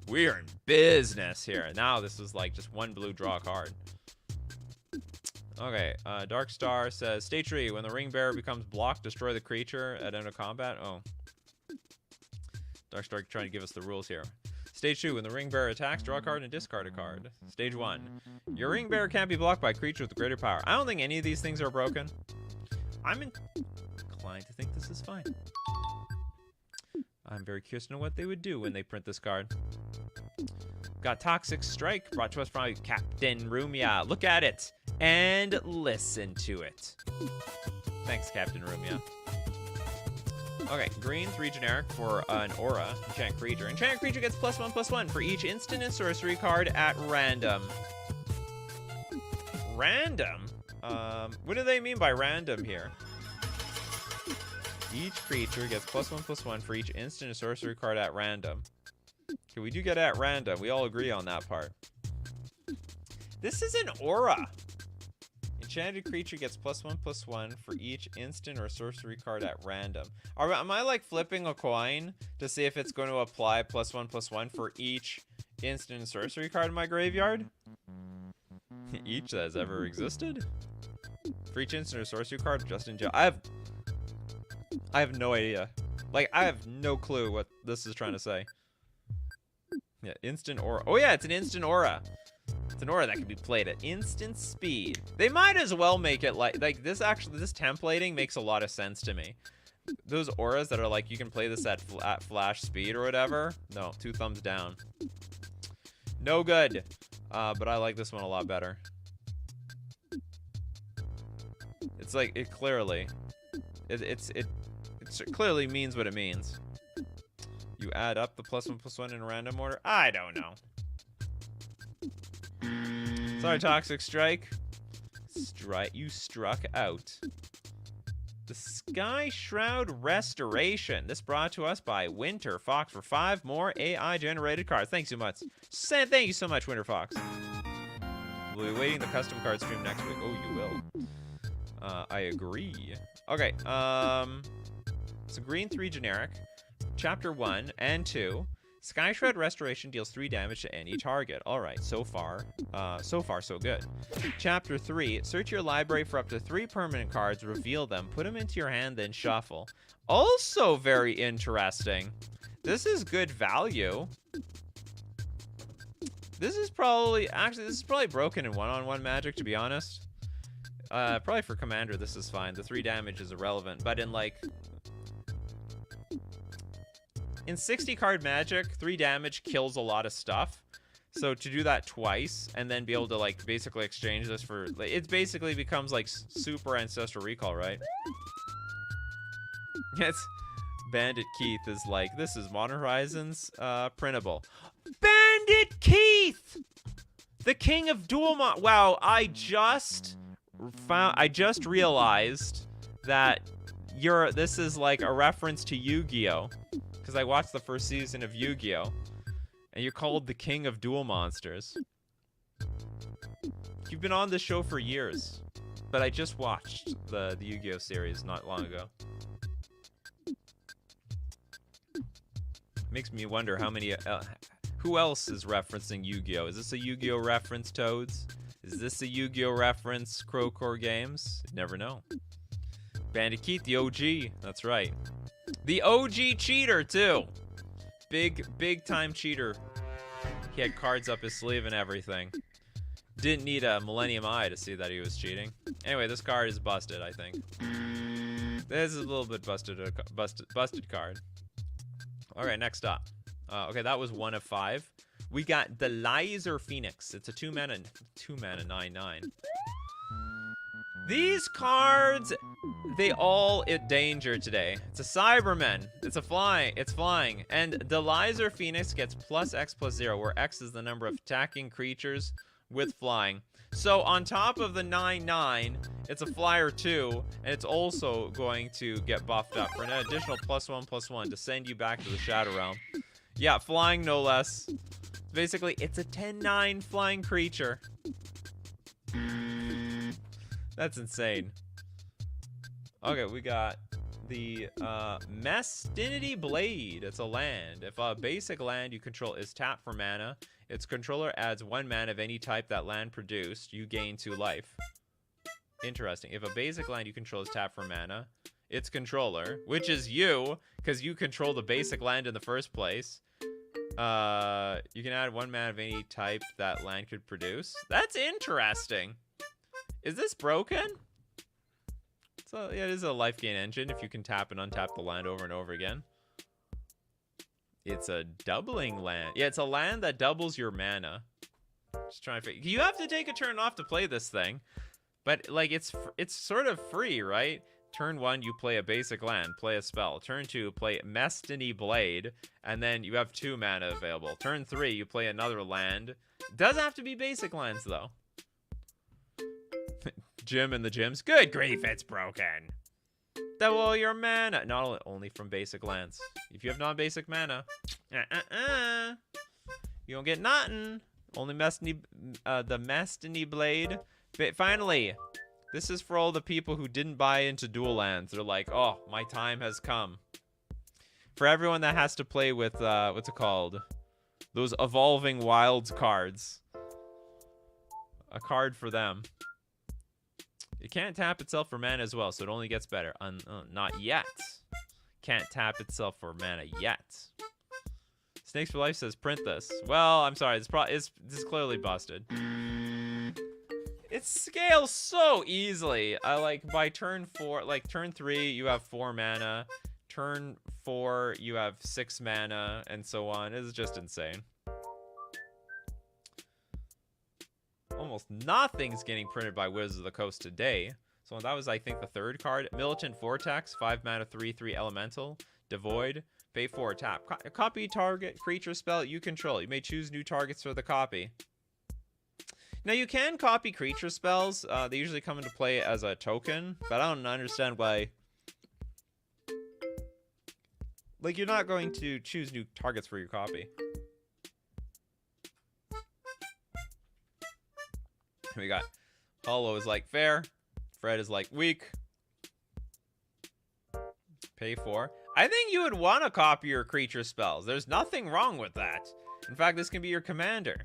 we are in business here. Now this is like just 1 blue, draw a card. Okay, Dark Star says, Stage 3, when the ring bearer becomes blocked, destroy the creature at end of combat. Oh. Dark Star trying to give us the rules here. Stage 2, when the ring bearer attacks, draw a card and discard a card. Stage 1, your ring bearer can't be blocked by a creature with greater power. I don't think any of these things are broken. I'm inclined to think this is fine. I'm very curious to know what they would do when they print this card. Got Toxic Strike, brought to us from Captain Rumia. Look at it and listen to it. Thanks, Captain Rumia. Okay, green, 3 generic for an aura. Enchant creature. Enchant creature gets +1/+1 for each instant and sorcery card at random. Random? What do they mean by random here? Each creature gets +1/+1 for each instant and sorcery card at random. Okay, we do get at random. We all agree on that part. This is an aura. Enchanted creature gets +1/+1 for each instant or sorcery card at random. Am I like flipping a coin to see if it's going to apply +1/+1 for each instant and sorcery card in my graveyard? Each that has ever existed? For each instant or sorcery card, just in jail. I have no idea. Like, I have no clue what this is trying to say. Yeah, instant aura. Oh yeah, it's an instant aura. It's an aura that can be played at instant speed. They might as well make it like this. Actually, this templating makes a lot of sense to me. Those auras that are like you can play this at flash speed or whatever. No, 2 thumbs down. No good. But I like this one a lot better. It's like it clearly clearly means what it means. You add up the +1/+1 in a random order. I don't know. Sorry, Toxic Strike. You struck out. The Sky Shroud Restoration. This brought to us by Winter Fox for 5 more AI-generated cards. Thanks so much. Thank you so much, Winter Fox. We'll be waiting the custom card stream next week. Oh, you will. I agree. Okay. So green 3 generic. Chapter 1 and 2. Sky Shroud Restoration deals 3 damage to any target. Alright, so far so good. Chapter 3, search your library for up to 3 permanent cards, reveal them, put them into your hand, then shuffle. Also very interesting. This is good value. This is probably broken in one-on-one Magic, to be honest. Probably for Commander this is fine. The 3 damage is irrelevant, but in like... In 60 card Magic, 3 damage kills a lot of stuff. So to do that twice and then be able to like basically exchange this for, it basically becomes like super Ancestral Recall, right? Yes. Bandit Keith is like, this is Modern Horizons printable. Bandit Keith! The king of dual mod. Wow, I just realized that this is like a reference to Yu-Gi-Oh! Because I watched the first season of Yu-Gi-Oh! And you're called the king of duel monsters. You've been on this show for years. But I just watched the Yu-Gi-Oh! Series not long ago. Makes me wonder how many... who else is referencing Yu-Gi-Oh! Is this a Yu-Gi-Oh! Reference, Toads? Is this a Yu-Gi-Oh! Reference, Crowcore Games? You never know. Bandit Keith, the OG. That's right. The OG cheater, too. Big time cheater. He had cards up his sleeve and everything. Didn't need a Millennium Eye to see that he was cheating. Anyway, this card is busted, I think. This is a little bit busted card. Alright, next up. Okay, that was 1 of 5. We got the Laser Phoenix. It's a 2 mana 9/9. These cards, they all danger today. It's a Cyberman. It's flying. And the Laser Phoenix gets +X+0, where X is the number of attacking creatures with flying. So on top of the 9/9, it's a flyer 2, and it's also going to get buffed up for an additional +1/+1 to send you back to the Shadow Realm. Yeah, flying no less. Basically, it's a 10/9 flying creature. That's insane. Okay, we got the Mestinity Blade. It's a land. If a basic land you control is tapped for mana, its controller adds 1 mana of any type that land produced, you gain 2 life. Interesting. If a basic land you control is tapped for mana, its controller, which is you, because you control the basic land in the first place, you can add 1 mana of any type that land could produce. That's interesting. Is this broken? So yeah, it is a life gain engine if you can tap and untap the land over and over again. It's a doubling land. Yeah, it's a land that doubles your mana. Just trying to figure. You have to take a turn off to play this thing, but like it's sort of free, right? Turn 1, you play a basic land, play a spell. Turn 2, play Mestinity Blade, and then you have 2 mana available. Turn 3, you play another land. It doesn't have to be basic lands though. Gym in the gyms. Good grief, it's broken. Double your mana. Not only from basic lands. If you have non-basic mana, you don't get nothing. Only the Mestinity Blade. But finally, This is for all the people who didn't buy into dual lands. They're like, oh, my time has come. For everyone that has to play with, what's it called? Those evolving wilds cards. A card for them. It can't tap itself for mana as well, so it only gets better. Not yet. Can't tap itself for mana yet. Snakes for Life says print this. Well, I'm sorry. This is clearly busted. It scales so easily. Like by turn 4, like turn 3, you have 4 mana. Turn 4, you have 6 mana, and so on. It's just insane. Almost nothing's getting printed by Wizards of the Coast today. So that was, I think, the 3rd card. Militant Vortex, 5 mana, 3/3 elemental. Devoid, pay 4, tap. Copy target creature spell you control. You may choose new targets for the copy. Now, you can copy creature spells. They usually come into play as a token, but I don't understand why. Like, you're not going to choose new targets for your copy. We got Hollow is like fair. Fred is like weak. Pay 4. I think you would want to copy your creature spells. There's nothing wrong with that. In fact, this can be your commander.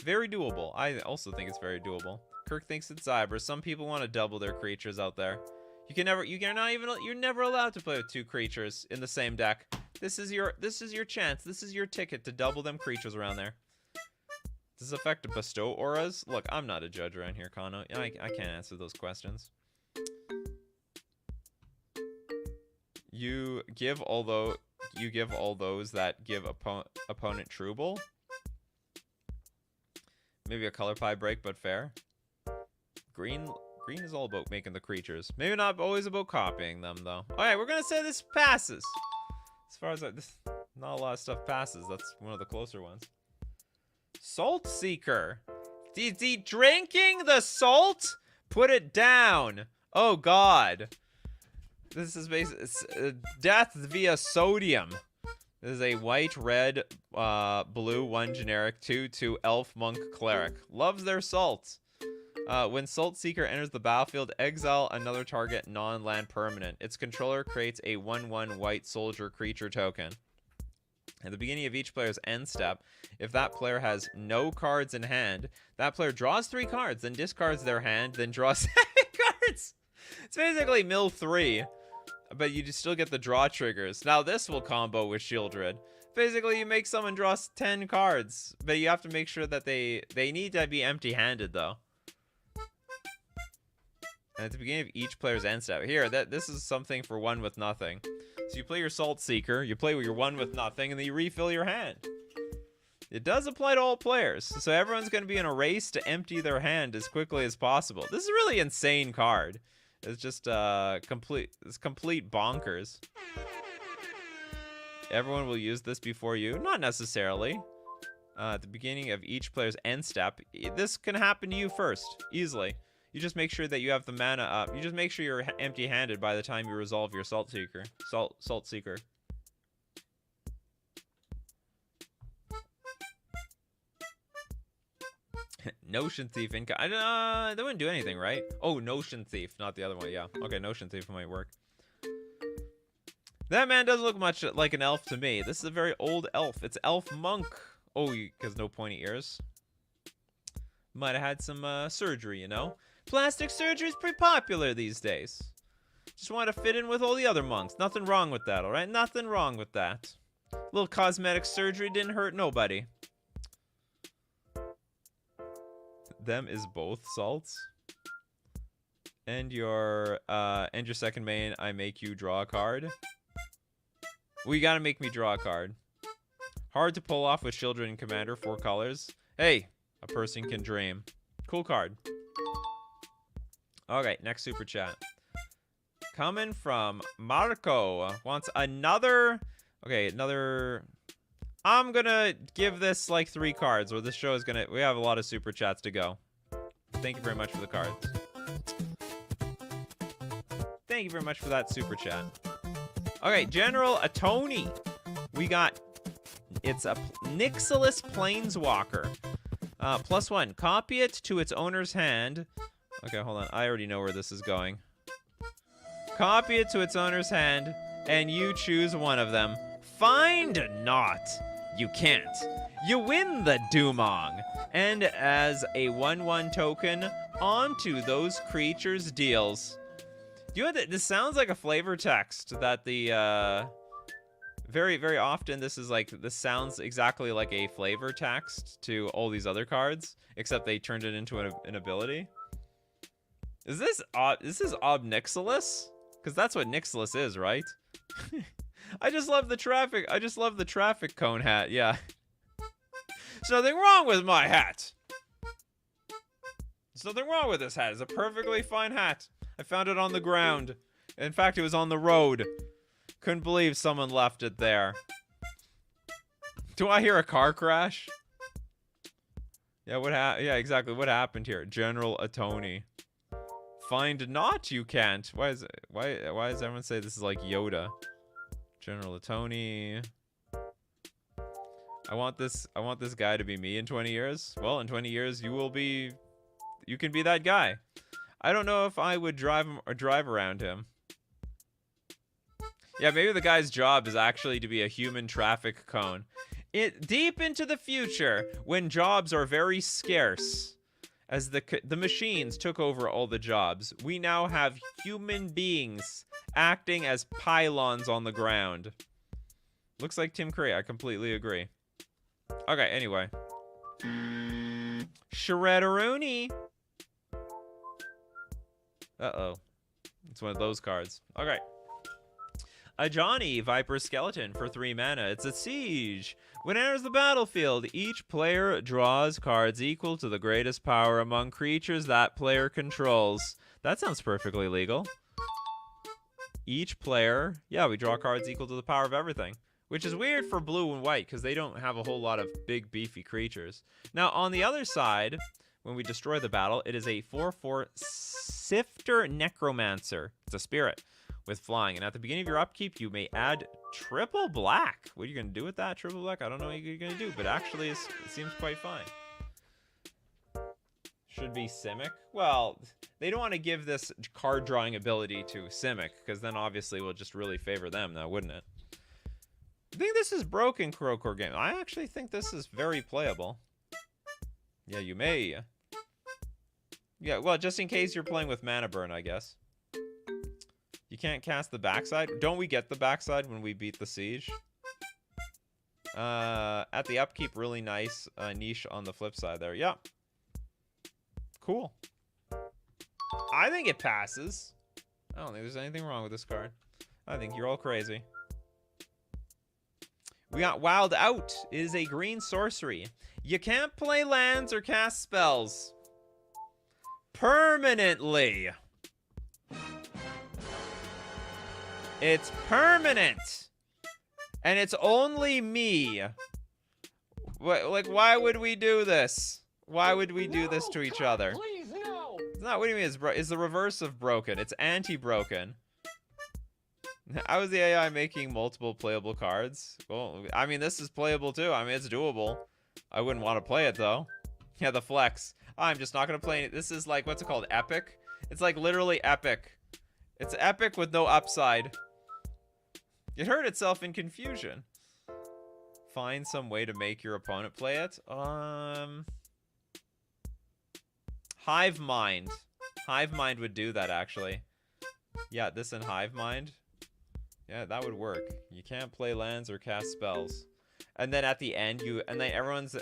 Very doable. I also think it's very doable. Kirk thinks it's Cyber. Some people want to double their creatures out there. You're never allowed to play with 2 creatures in the same deck. This is your chance. This is your ticket to double them creatures around there. Does this affect bestow auras? Look, I'm not a judge around here, Kano. I can't answer those questions. You give all those that give opponent Trouble. Maybe a color pie break, but fair. Green is all about making the creatures. Maybe not always about copying them, though. Alright, we're gonna say this passes. As far as not a lot of stuff passes. That's one of the closer ones. Salt Seeker. Is he drinking the salt? Put it down. Oh, God. This is basically death via sodium. This is a white, red, blue, 1 generic, 2/2 elf, monk, cleric. Loves their salt. When Salt Seeker enters the battlefield, exile another target non-land permanent. Its controller creates a 1/1 white soldier creature token. At the beginning of each player's end step, if that player has no cards in hand, that player draws 3 cards, then discards their hand, then draws 7 cards. It's basically mill 3, but you still get the draw triggers. Now this will combo with Shieldred. Basically, you make someone draw 10 cards, but you have to make sure that they need to be empty-handed, though. And at the beginning of each player's end step. Here, this is something for 1 with nothing. So you play your Salt Seeker, you play with your 1 with nothing, and then you refill your hand. It does apply to all players, so everyone's going to be in a race to empty their hand as quickly as possible. This is a really insane card. It's just complete bonkers. Everyone will use this before you. Not necessarily. At the beginning of each player's end step, this can happen to you first, easily. You just make sure that you have the mana up. You just make sure you're empty-handed by the time you resolve your Salt Seeker. Salt Seeker. Notion Thief. They wouldn't do anything, right? Oh, Notion Thief, not the other one. Yeah. Okay, Notion Thief might work. That man does look much like an elf to me. This is a very old elf. It's Elf Monk. Oh, because no pointy ears. Might have had some surgery, you know? Plastic surgery is pretty popular these days. Just want to fit in with all the other monks. Nothing wrong with that, alright? Nothing wrong with that. Little cosmetic surgery didn't hurt nobody. Them is both salts. And your second main, I make you draw a card. Well, you gotta make me draw a card. Hard to pull off with Children and Commander, 4 colors. Hey, a person can dream. Cool card. Okay, next super chat. Coming from Marco. Wants another... Okay, another... I'm gonna give this like 3 cards, or this show is gonna... We have a lot of super chats to go. Thank you very much for the cards. Thank you very much for that super chat. Okay, General Atoni. We got... It's a Nixilus Planeswalker. +1. Copy it to its owner's hand Okay, hold on. I already know where this is going. Copy it to its owner's hand, and you choose one of them. Find not. You can't. You win the Dumong. And as a 1/1 token, onto those creatures' deals. You know what? This sounds like a flavor text that the, very, very often this sounds exactly like a flavor text to all these other cards, except they turned it into an ability. Is this Obnixilis? Because that's what Nixilis is, right? I just love the traffic. I just love the traffic cone hat. Yeah. There's nothing wrong with my hat. There's nothing wrong with this hat. It's a perfectly fine hat. I found it on the ground. In fact, it was on the road. Couldn't believe someone left it there. Do I hear a car crash? Yeah, yeah, exactly. What happened here? General Atoni. Find not, you can't. Why does everyone say this is like Yoda? General Atoni. I want this guy to be me in 20 years. Well, in 20 years you can be that guy. I don't know if I would drive him or drive around him. Yeah, maybe the guy's job is actually to be a human traffic cone. Deep into the future, when jobs are very scarce, as the machines took over all the jobs, we now have human beings acting as pylons on the ground. Looks like Tim Curry. I completely agree. Okay, anyway. Shredderoonie. Uh-oh. It's one of those cards. Okay. A Johnny Viper Skeleton for 3 mana. It's a siege. When it enters the battlefield, each player draws cards equal to the greatest power among creatures that player controls. That sounds perfectly legal. Each player, yeah, we draw cards equal to the power of everything. Which is weird for blue and white, because they don't have a whole lot of big, beefy creatures. Now, on the other side, when we destroy the battle, it is a 4/4 Sifter Necromancer. It's a spirit with flying. And at the beginning of your upkeep, you may add triple black. What are you going to do with that, triple black? I don't know what you're going to do, but actually it seems quite fine. Should be Simic. Well, they don't want to give this card drawing ability to Simic, because then obviously we'll just really favor them now, wouldn't it? I think this is broken, Crowcore game. I actually think this is very playable. Yeah, you may. Yeah, well, just in case you're playing with mana burn, I guess. You can't cast the backside. Don't we get the backside when we beat the siege? At the upkeep, really nice niche on the flip side there. Yeah. Cool. I think it passes. I don't think there's anything wrong with this card. I think you're all crazy. We got Wild Out. It is a green sorcery. You can't play lands or cast spells permanently. It's permanent. And it's only me. Like, why would we do this? Why would we do this to each other? Please, no. It's not, what do you mean it's the reverse of broken? It's anti-broken. How is the AI making multiple playable cards? Well, I mean, this is playable too. I mean, it's doable. I wouldn't want to play it though. Yeah, the flex. I'm just not going to play it. This is like, what's it called? Epic? It's like literally epic. It's epic with no upside. It hurt itself in confusion. Find some way to make your opponent play it. Hive Mind. Hive Mind would do that, actually. Yeah, this and Hive Mind. Yeah, that would work. You can't play lands or cast spells. And then at the end, everyone's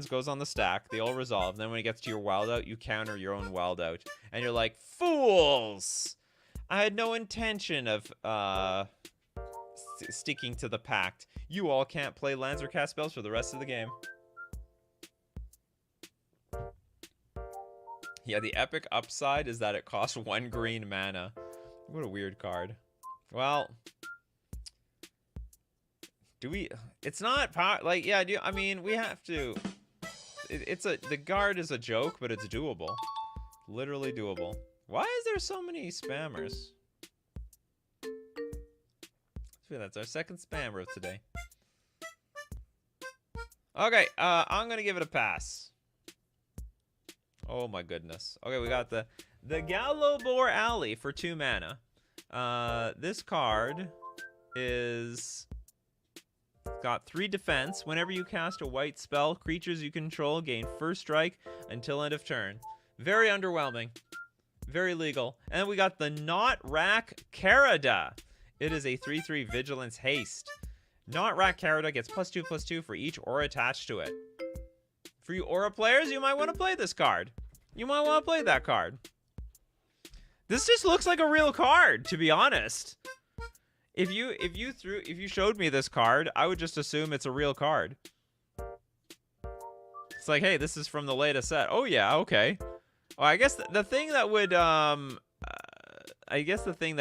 goes on the stack. They all resolve. Then when it gets to your Wild Out, you counter your own Wild Out. And you're like, fools! I had no intention of, sticking to the pact. You all can't play lands or cast spells for the rest of the game. Yeah, the epic upside is that it costs 1 green mana. What a weird card. Well, do we? It's not like, yeah. I mean, we have to. The guard is a joke, but it's doable. Literally doable. Why is there so many spammers? That's our second spammer of today. Okay, I'm gonna give it a pass. Oh my goodness. Okay, we got the Gallowbore Alley for 2 mana. This card is got 3 defense. Whenever you cast a white spell, creatures you control gain first strike until end of turn. Very underwhelming. Very legal. And then we got the Not Rack Carada. It is a 3/3 Vigilance Haste. Not Rack Carada gets +2/+2 for each aura attached to it. For you aura players, you might want to play this card. You might want to play that card. This just looks like a real card, to be honest. If you showed me this card, I would just assume it's a real card. It's like, hey, this is from the latest set. Oh yeah, okay. Oh, I guess the thing that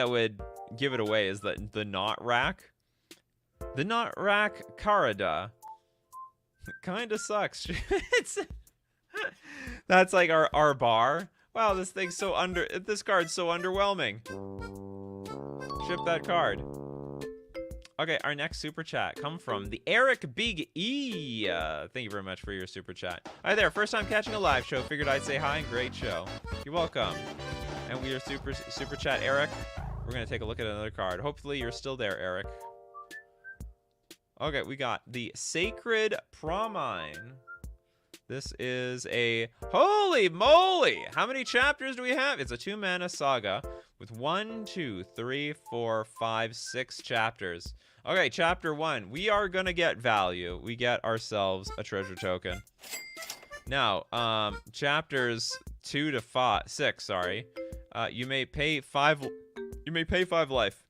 would give it away is the Not Rack. The Not Rack Carada. Kinda sucks. That's like our bar. Wow, this card's so underwhelming. Ship that card. Okay, our next super chat come from the Eric Big E. Thank you very much for your super chat. Hi there, first time catching a live show. Figured I'd say hi and great show. You're welcome. And we are super chat Eric. We're gonna take a look at another card. Hopefully you're still there, Eric. Okay, we got the Sacred Promine. This is a... Holy moly! How many chapters do we have? It's a 2-mana saga with 1, 2, 3, 4, 5, 6 chapters. Okay, chapter 1. We are gonna get value. We get ourselves a treasure token. Now, chapters 2 to 6, sorry. You may pay 5 life.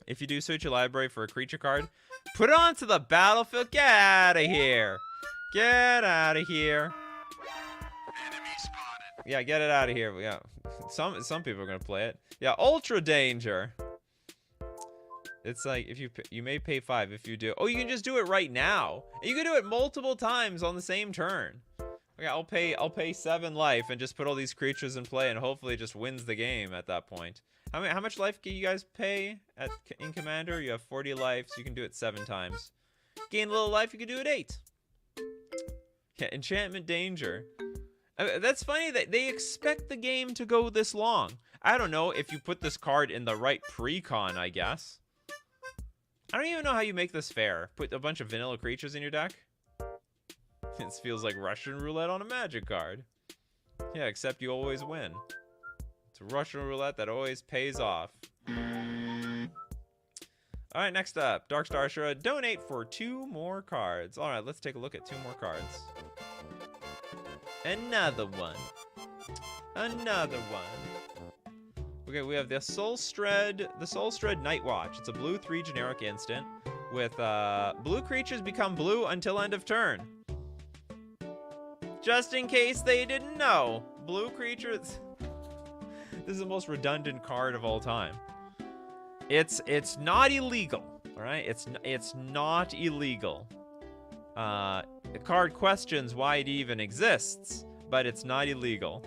If you do search your library for a creature card, put it onto the battlefield. Get out of here. Get out of here. Enemy spotted. Yeah, get it out of here. Yeah, some people are gonna play it. Yeah, Ultra Danger. It's like if you may pay 5 if you do. Oh, you can just do it right now. You can do it multiple times on the same turn. Okay, I'll pay 7 life and just put all these creatures in play and hopefully it just wins the game at that point. How much life can you guys pay in Commander? You have 40 life, so you can do it 7 times. Gain a little life, you can do it 8. Yeah, Enchantment Danger. That's funny that they expect the game to go this long. I don't know if you put this card in the right pre-con, I guess. I don't even know how you make this fair. Put a bunch of vanilla creatures in your deck? This feels like Russian roulette on a Magic card. Yeah, except you always win. It's Russian roulette that always pays off. Alright, next up, Dark Star Ashura, donate for 2 more cards. Alright, let's take a look at 2 more cards. Another one. Another one. Okay, we have the Soulstred Night Watch. It's a blue 3 generic instant with blue creatures become blue until end of turn. Just in case they didn't know, blue creatures. This is the most redundant card of all time. It's not illegal, all right? It's not illegal. The card questions why it even exists, but it's not illegal.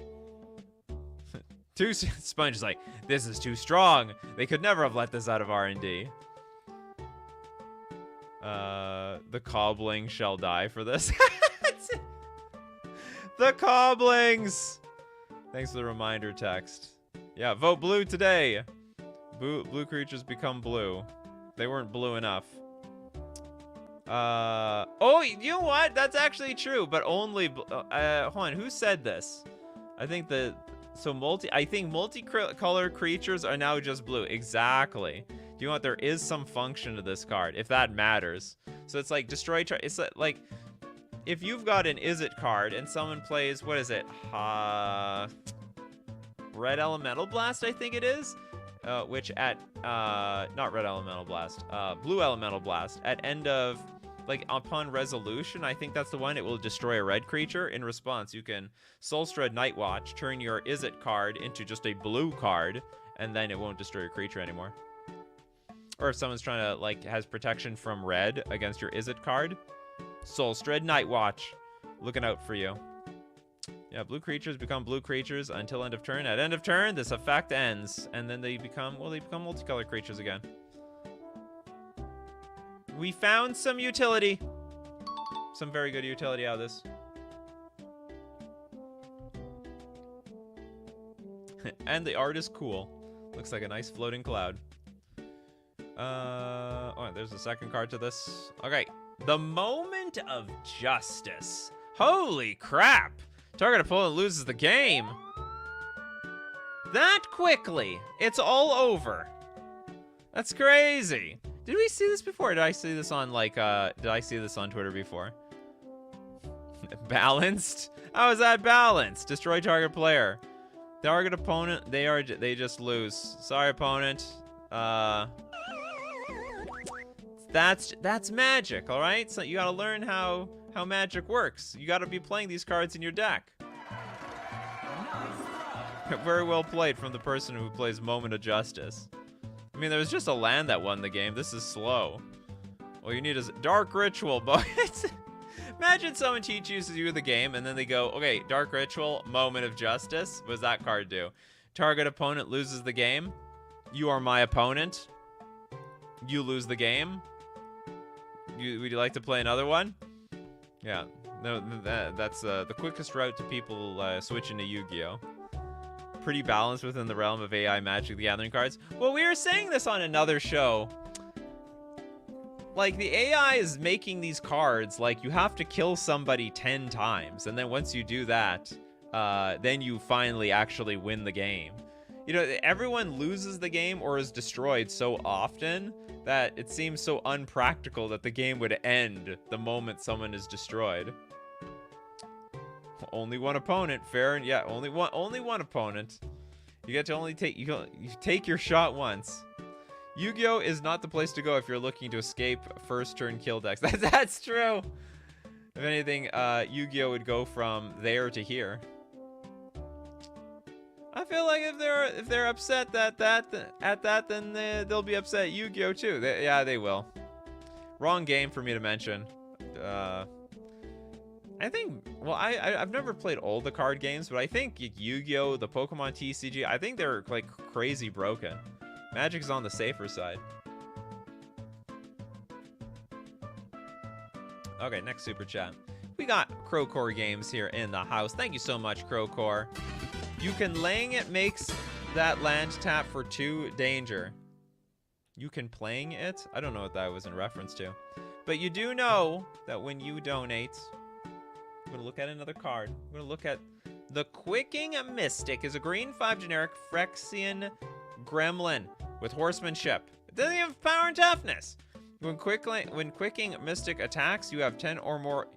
Sponge is like, this is too strong. They could never have let this out of R&D. The Cobbling shall die for this. The Cobblings! Thanks for the reminder text. Yeah, vote blue today. Blue creatures become blue. They weren't blue enough. Oh, you know what? That's actually true, but only... hold on, who said this? I think multicolored creatures are now just blue. Exactly. Do you know what? There is some function to this card, if that matters. So it's like destroy... It's like... If you've got an Is It card and someone plays... What is it? Red Elemental Blast, I think it is. Which at... not Red Elemental Blast. Blue Elemental Blast. At end of... Like, upon resolution, I think that's the one. It will destroy a red creature. In response, you can Soulstred Night Watch, turn your Is It card into just a blue card, and then it won't destroy your creature anymore. Or if someone's trying to, like, has protection from red against your Is It card, Soulstred Night Watch, looking out for you. Yeah, blue creatures become blue creatures until end of turn. At end of turn, this effect ends, and then they become, well, they become multicolored creatures again. We found some utility. Some very good utility out of this. and the art is cool. Looks like a nice floating cloud. Oh, there's a second card to this. Okay, the moment of justice. Holy crap! Target opponent loses the game. That quickly. It's all over. That's crazy. Did we see this before? Did I see this on did I see this on Twitter before? Balanced? How is that balanced? Destroy target player. Target opponent, they just lose. Sorry, opponent. That's magic, all right? So you gotta learn how magic works. You gotta be playing these cards in your deck. Very well played from the person who plays Moment of Justice. I mean, there was just a land that won the game. This is slow. All you need is Dark Ritual, boy. Imagine someone teaches you the game, and then they go, okay, Dark Ritual, Moment of Justice. What does that card do? Target opponent loses the game. You are my opponent. You lose the game. Would you like to play another one? Yeah, no, that's the quickest route to people switching to Yu-Gi-Oh! Pretty balanced within the realm of AI Magic the Gathering cards. Well, we were saying this on another show. Like, the AI is making these cards, like, you have to kill somebody 10 times. And then once you do that, then you finally actually win the game. You know, everyone loses the game or is destroyed so often that it seems so unpractical that the game would end the moment someone is destroyed. Only one opponent, fair, and yeah, only one opponent. You get to only you take your shot once. Yu-Gi-Oh! Is not the place to go if you're looking to escape first turn kill decks. That's true. If anything, Yu-Gi-Oh! Would go from there to here. I feel like if they're upset at that, then they'll be upset at Yu-Gi-Oh! Too. Yeah, they will. Wrong game for me to mention. I think, well, I've never played all the card games, but I think Yu-Gi-Oh!, the Pokemon TCG, I think they're like crazy broken. Magic's on the safer side. Okay, next super chat. We got Crowcore Games here in the house. Thank you so much, Crowcore. You can laying it makes that land tap for 2 danger. You can playing it? I don't know what that was in reference to. But you do know that when you donate, I'm going to look at another card. I'm going to look at the Quicking Mystic is a green 5 generic Phyrexian Gremlin with horsemanship. It doesn't have power and toughness. When Quicking Mystic attacks, you have 10 or more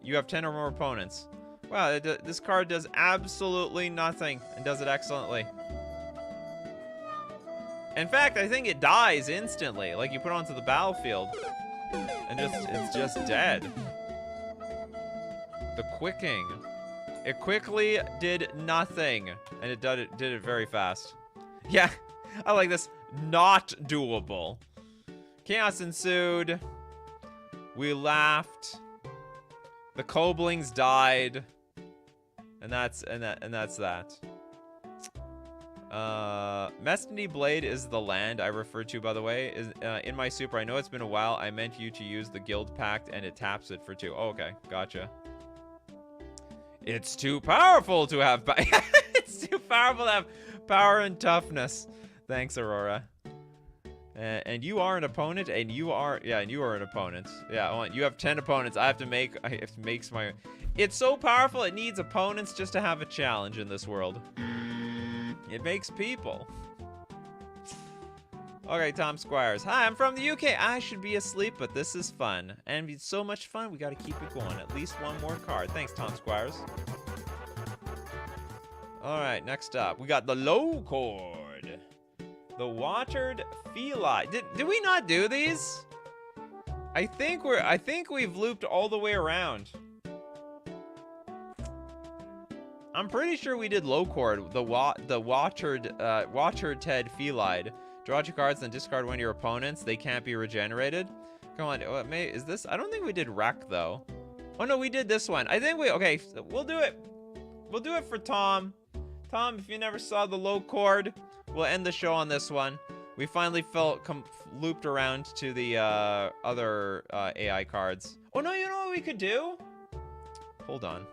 opponents. Wow, this card does absolutely nothing and does it excellently. In fact, I think it dies instantly. Like, you put it onto the battlefield and it's just dead. The Quicking. It quickly did nothing, and it did it very fast. Yeah, I like this. Not doable. Chaos ensued. We laughed. The Koblings died. And that's that. Mestiny Blade is the land I referred to, by the way. Is in my super. I know it's been a while. I meant you to use the Guild Pact, and it taps it for 2. Oh, okay, gotcha. It's too powerful to have. It's too powerful to have power and toughness. Thanks, Aurora. And you are an opponent, and you are an opponent. Yeah, you have 10 opponents. I have to make my. It's so powerful. It needs opponents just to have a challenge in this world. It makes people. Okay, Tom Squires. Hi, I'm from the UK. I should be asleep, but this is fun. And it's so much fun, we gotta keep it going. At least one more card. Thanks, Tom Squires. Alright, next up. We got the low chord. The watered feline. Did we not do these? I think we've looped all the way around. I'm pretty sure we did low chord. The watered Ted Felide. Draw 2 cards, then discard one of your opponents. They can't be regenerated. Come on, is this? I don't think we did wreck though. Oh no, we did this one. I think okay, so we'll do it. We'll do it for Tom. Tom, if you never saw the low chord, we'll end the show on this one. We finally looped around to the other AI cards. Oh no, you know what we could do? Hold on.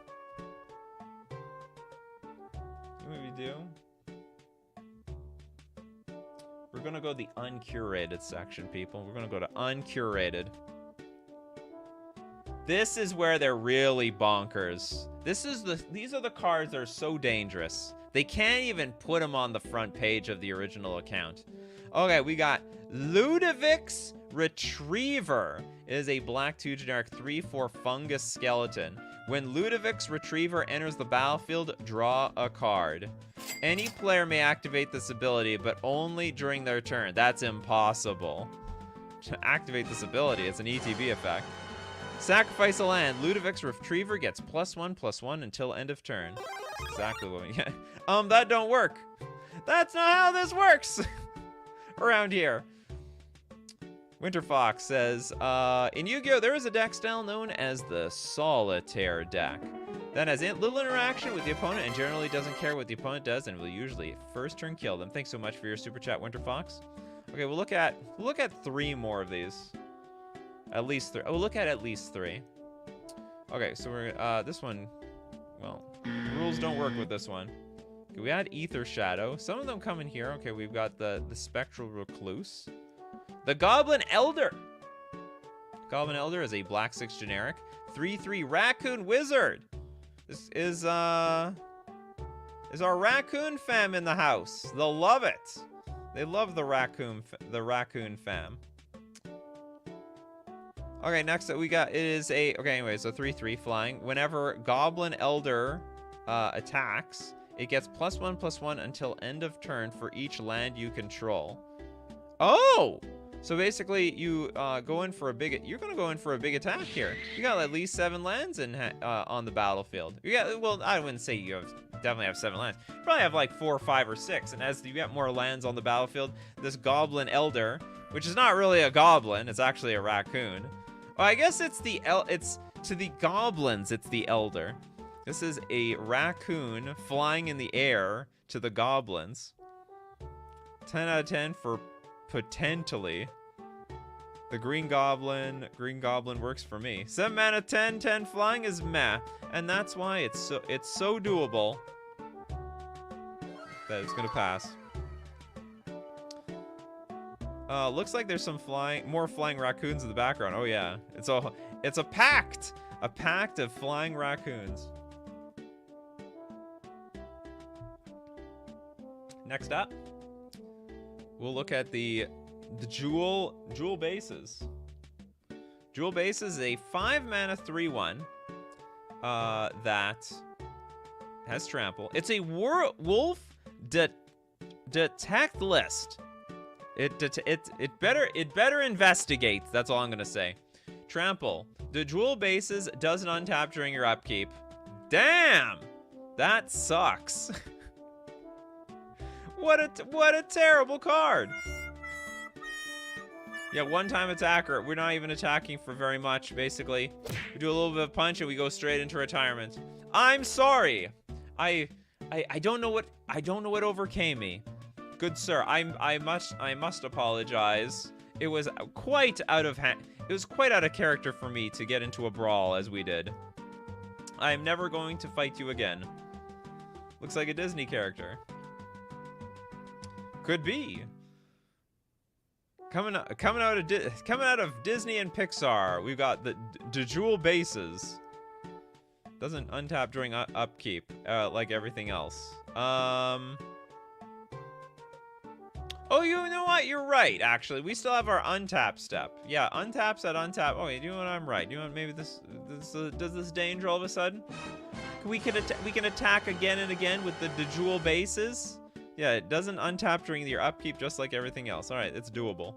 You know what we do? We're gonna go the uncurated section, people. We're gonna go to uncurated. This is where they're really bonkers. These are the cards that are so dangerous. They can't even put them on the front page of the original account. Okay, we got Ludovic's Retriever. It is a black 2 generic 3/4 fungus skeleton. When Ludovic's Retriever enters the battlefield, draw a card. Any player may activate this ability, but only during their turn. That's impossible. To activate this ability, it's an ETB effect. Sacrifice a land. Ludovic's Retriever gets +1/+1 until end of turn. That's exactly what we get. That don't work. That's not how this works around here. Winter Fox says, in Yu-Gi-Oh! There is a deck style known as the Solitaire deck that has little interaction with the opponent and generally doesn't care what the opponent does and will usually first turn kill them. Thanks so much for your super chat, Winter Fox. Okay, we'll look at 3 more of these. At least 3. We'll look at least 3. Okay, so we're this one. Well, the rules don't work with this one. Okay, we had Ether Shadow. Some of them come in here. Okay, we've got the Spectral Recluse. The Goblin Elder. Goblin Elder is a black 6 generic 3/3 Raccoon Wizard. This is our Raccoon fam in the house. They'll love it. They love the Raccoon fam. Okay, next up we got anyway, so 3/3 flying. Whenever Goblin Elder attacks, it gets +1/+1 until end of turn for each land you control. Oh! So basically, you're gonna go in for a big attack here. You got at least 7 lands on the battlefield. Well, I wouldn't say you definitely have 7 lands. You probably have like 4, 5, or 6. And as you get more lands on the battlefield, this Goblin Elder, which is not really a goblin, it's actually a raccoon. Well, I guess it's to the goblins, it's the Elder. This is a raccoon flying in the air to the goblins. 10 out of 10 for potentially. The Green Goblin works for me. 7 mana, 10 flying is meh, and that's why it's so doable that it's gonna pass. Looks like there's some more flying raccoons in the background. Oh yeah, it's a pact of flying raccoons. Next up, we'll look at the Jewel Bases. Jewel Bases is a 5 mana 3/1 that has trample. It's a wolf detect list. It better investigate. That's all I'm gonna say. Trample. The Jewel Bases doesn't untap during your upkeep. Damn, that sucks. What a terrible card. Yeah, one-time attacker. We're not even attacking for very much, basically. We do a little bit of punch and we go straight into retirement. I'm sorry. I don't know what overcame me. Good sir, I must apologize. It was quite out of character for me to get into a brawl as we did. I am never going to fight you again. Looks like a Disney character. Could be. Coming out of Disney and Pixar, we've got the Jewel Bases. Doesn't untap during upkeep, like everything else. Oh, you know what? You're right. Actually, we still have our untap step. Yeah, untaps at untap. Oh, you know what? I'm right. You know what? Maybe this does this danger all of a sudden? We can attack again and again with the Jewel Bases. Yeah, it doesn't untap during your upkeep, just like everything else. All right, it's doable.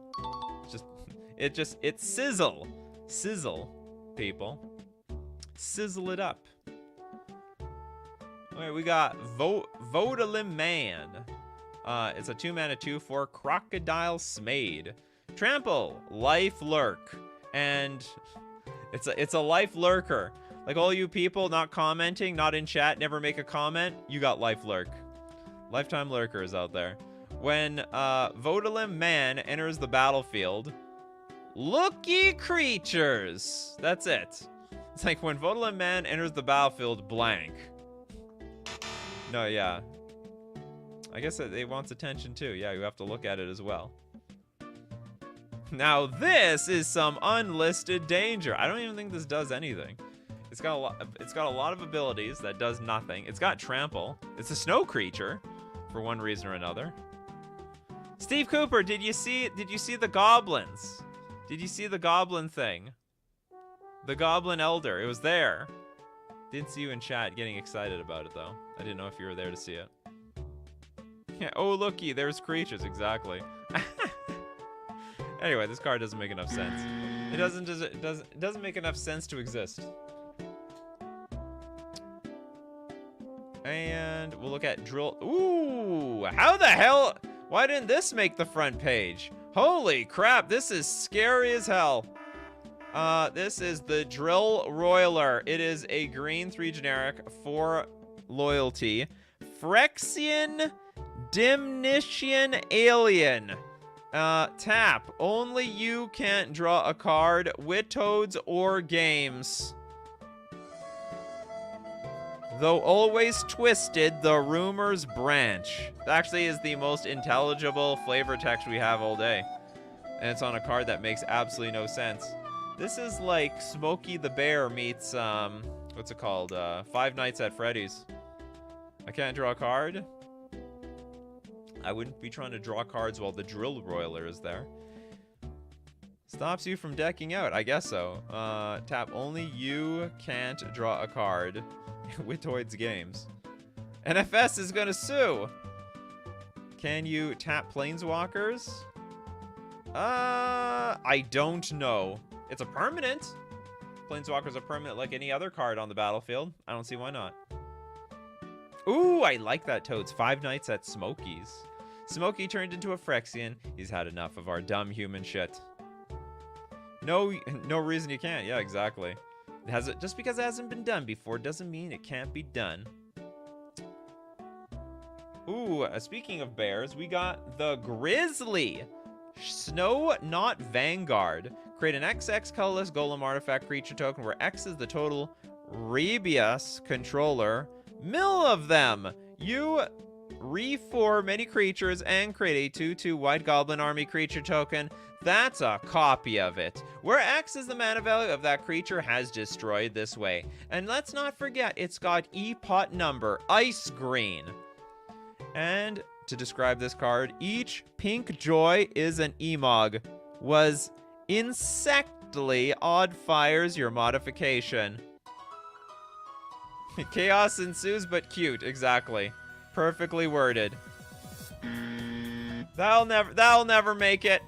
It's sizzle, people, sizzle it up. All right, we got Vodalim Man. It's a 2 mana 2/4 Crocodile Smade. Trample, Life Lurk, and it's a life lurker. Like all you people not commenting, not in chat, never make a comment. You got Life Lurk. Lifetime lurkers out there. When Vodalim Man enters the battlefield, looky creatures. That's it. It's like when Vodalim Man enters the battlefield, blank. No, yeah. I guess it wants attention too. Yeah, you have to look at it as well. Now this is some unlisted danger. I don't even think this does anything. It's got a lot of abilities that does nothing. It's got trample. It's a snow creature for one reason or another. Steve Cooper, did you see the goblins? Did you see the goblin thing? The goblin elder. It was there. Didn't see you in chat getting excited about it though. I didn't know if you were there to see it. Yeah, oh looky, there's creatures, exactly. Anyway, this card doesn't make enough sense. It doesn't make enough sense to exist. And we'll look at drill. Ooh, how the hell? Why didn't this make the front page? Holy crap, this is scary as hell. This is the Drill Roiler. It is a green 3 generic, 4 loyalty. Phyrexian Dimnitian Alien. Tap. Only you can't draw a card. Witodes or games. Though always twisted, the rumors branch. It actually is the most intelligible flavor text we have all day. And it's on a card that makes absolutely no sense. This is like Smokey the Bear meets, what's it called? Five Nights at Freddy's. I can't draw a card. I wouldn't be trying to draw cards while the Drill Roiler is there. Stops you from decking out, I guess so. Tap, only you can't draw a card. Witoids games. NFS is gonna sue. Can you tap Planeswalkers? I don't know. It's a permanent. Planeswalkers are permanent like any other card on the battlefield. I don't see why not. Ooh, I like that, Toads. 5 Nights at Smokey's. Smokey turned into a Phyrexian. He's had enough of our dumb human shit. No reason you can't. Yeah, exactly. Just because it hasn't been done before doesn't mean it can't be done. Ooh, speaking of bears, we got the Grizzly. Snow Not Vanguard. Create an XX colorless golem artifact creature token where X is the total Rebius controller. Mill of them. You reform any creatures and create a 2/2 white goblin army creature token. That's a copy of it, where X is the mana value of that creature has destroyed this way. And let's not forget, it's got E-pot number, ice green. And to describe this card, each pink joy is an Emog. Was insectly odd fires your modification. Chaos ensues, but cute, exactly. Perfectly worded. That'll never make it.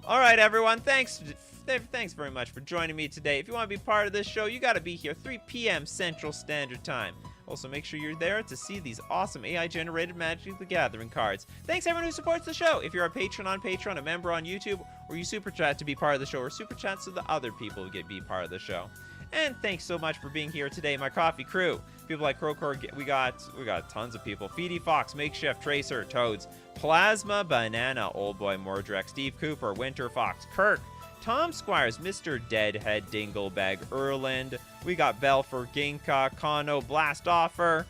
All right, everyone. Thanks very much for joining me today. If you want to be part of this show, you got to be here 3 p.m. Central Standard Time. Also, make sure you're there to see these awesome AI-generated Magic the Gathering cards. Thanks, everyone who supports the show. If you're a patron on Patreon, a member on YouTube, or you super chat to be part of the show, or super chat so the other people be part of the show. And thanks so much for being here today, my coffee crew. People like Crowcore, we got tons of people. Feedy Fox, Makeshift, Tracer, Toads, Plasma Banana, Old Boy Mordrek, Steve Cooper, Winter Fox, Kirk, Tom Squires, Mr. Deadhead, Dinglebag, Erland. We got Belfer, Ginka, Kano, Blast Offer.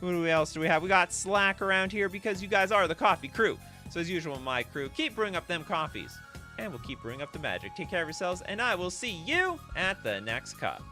Who else do we have? We got Slack around here because you guys are the coffee crew. So as usual, my crew, keep brewing up them coffees. And we'll keep brewing up the magic. Take care of yourselves, and I will see you at the next cup.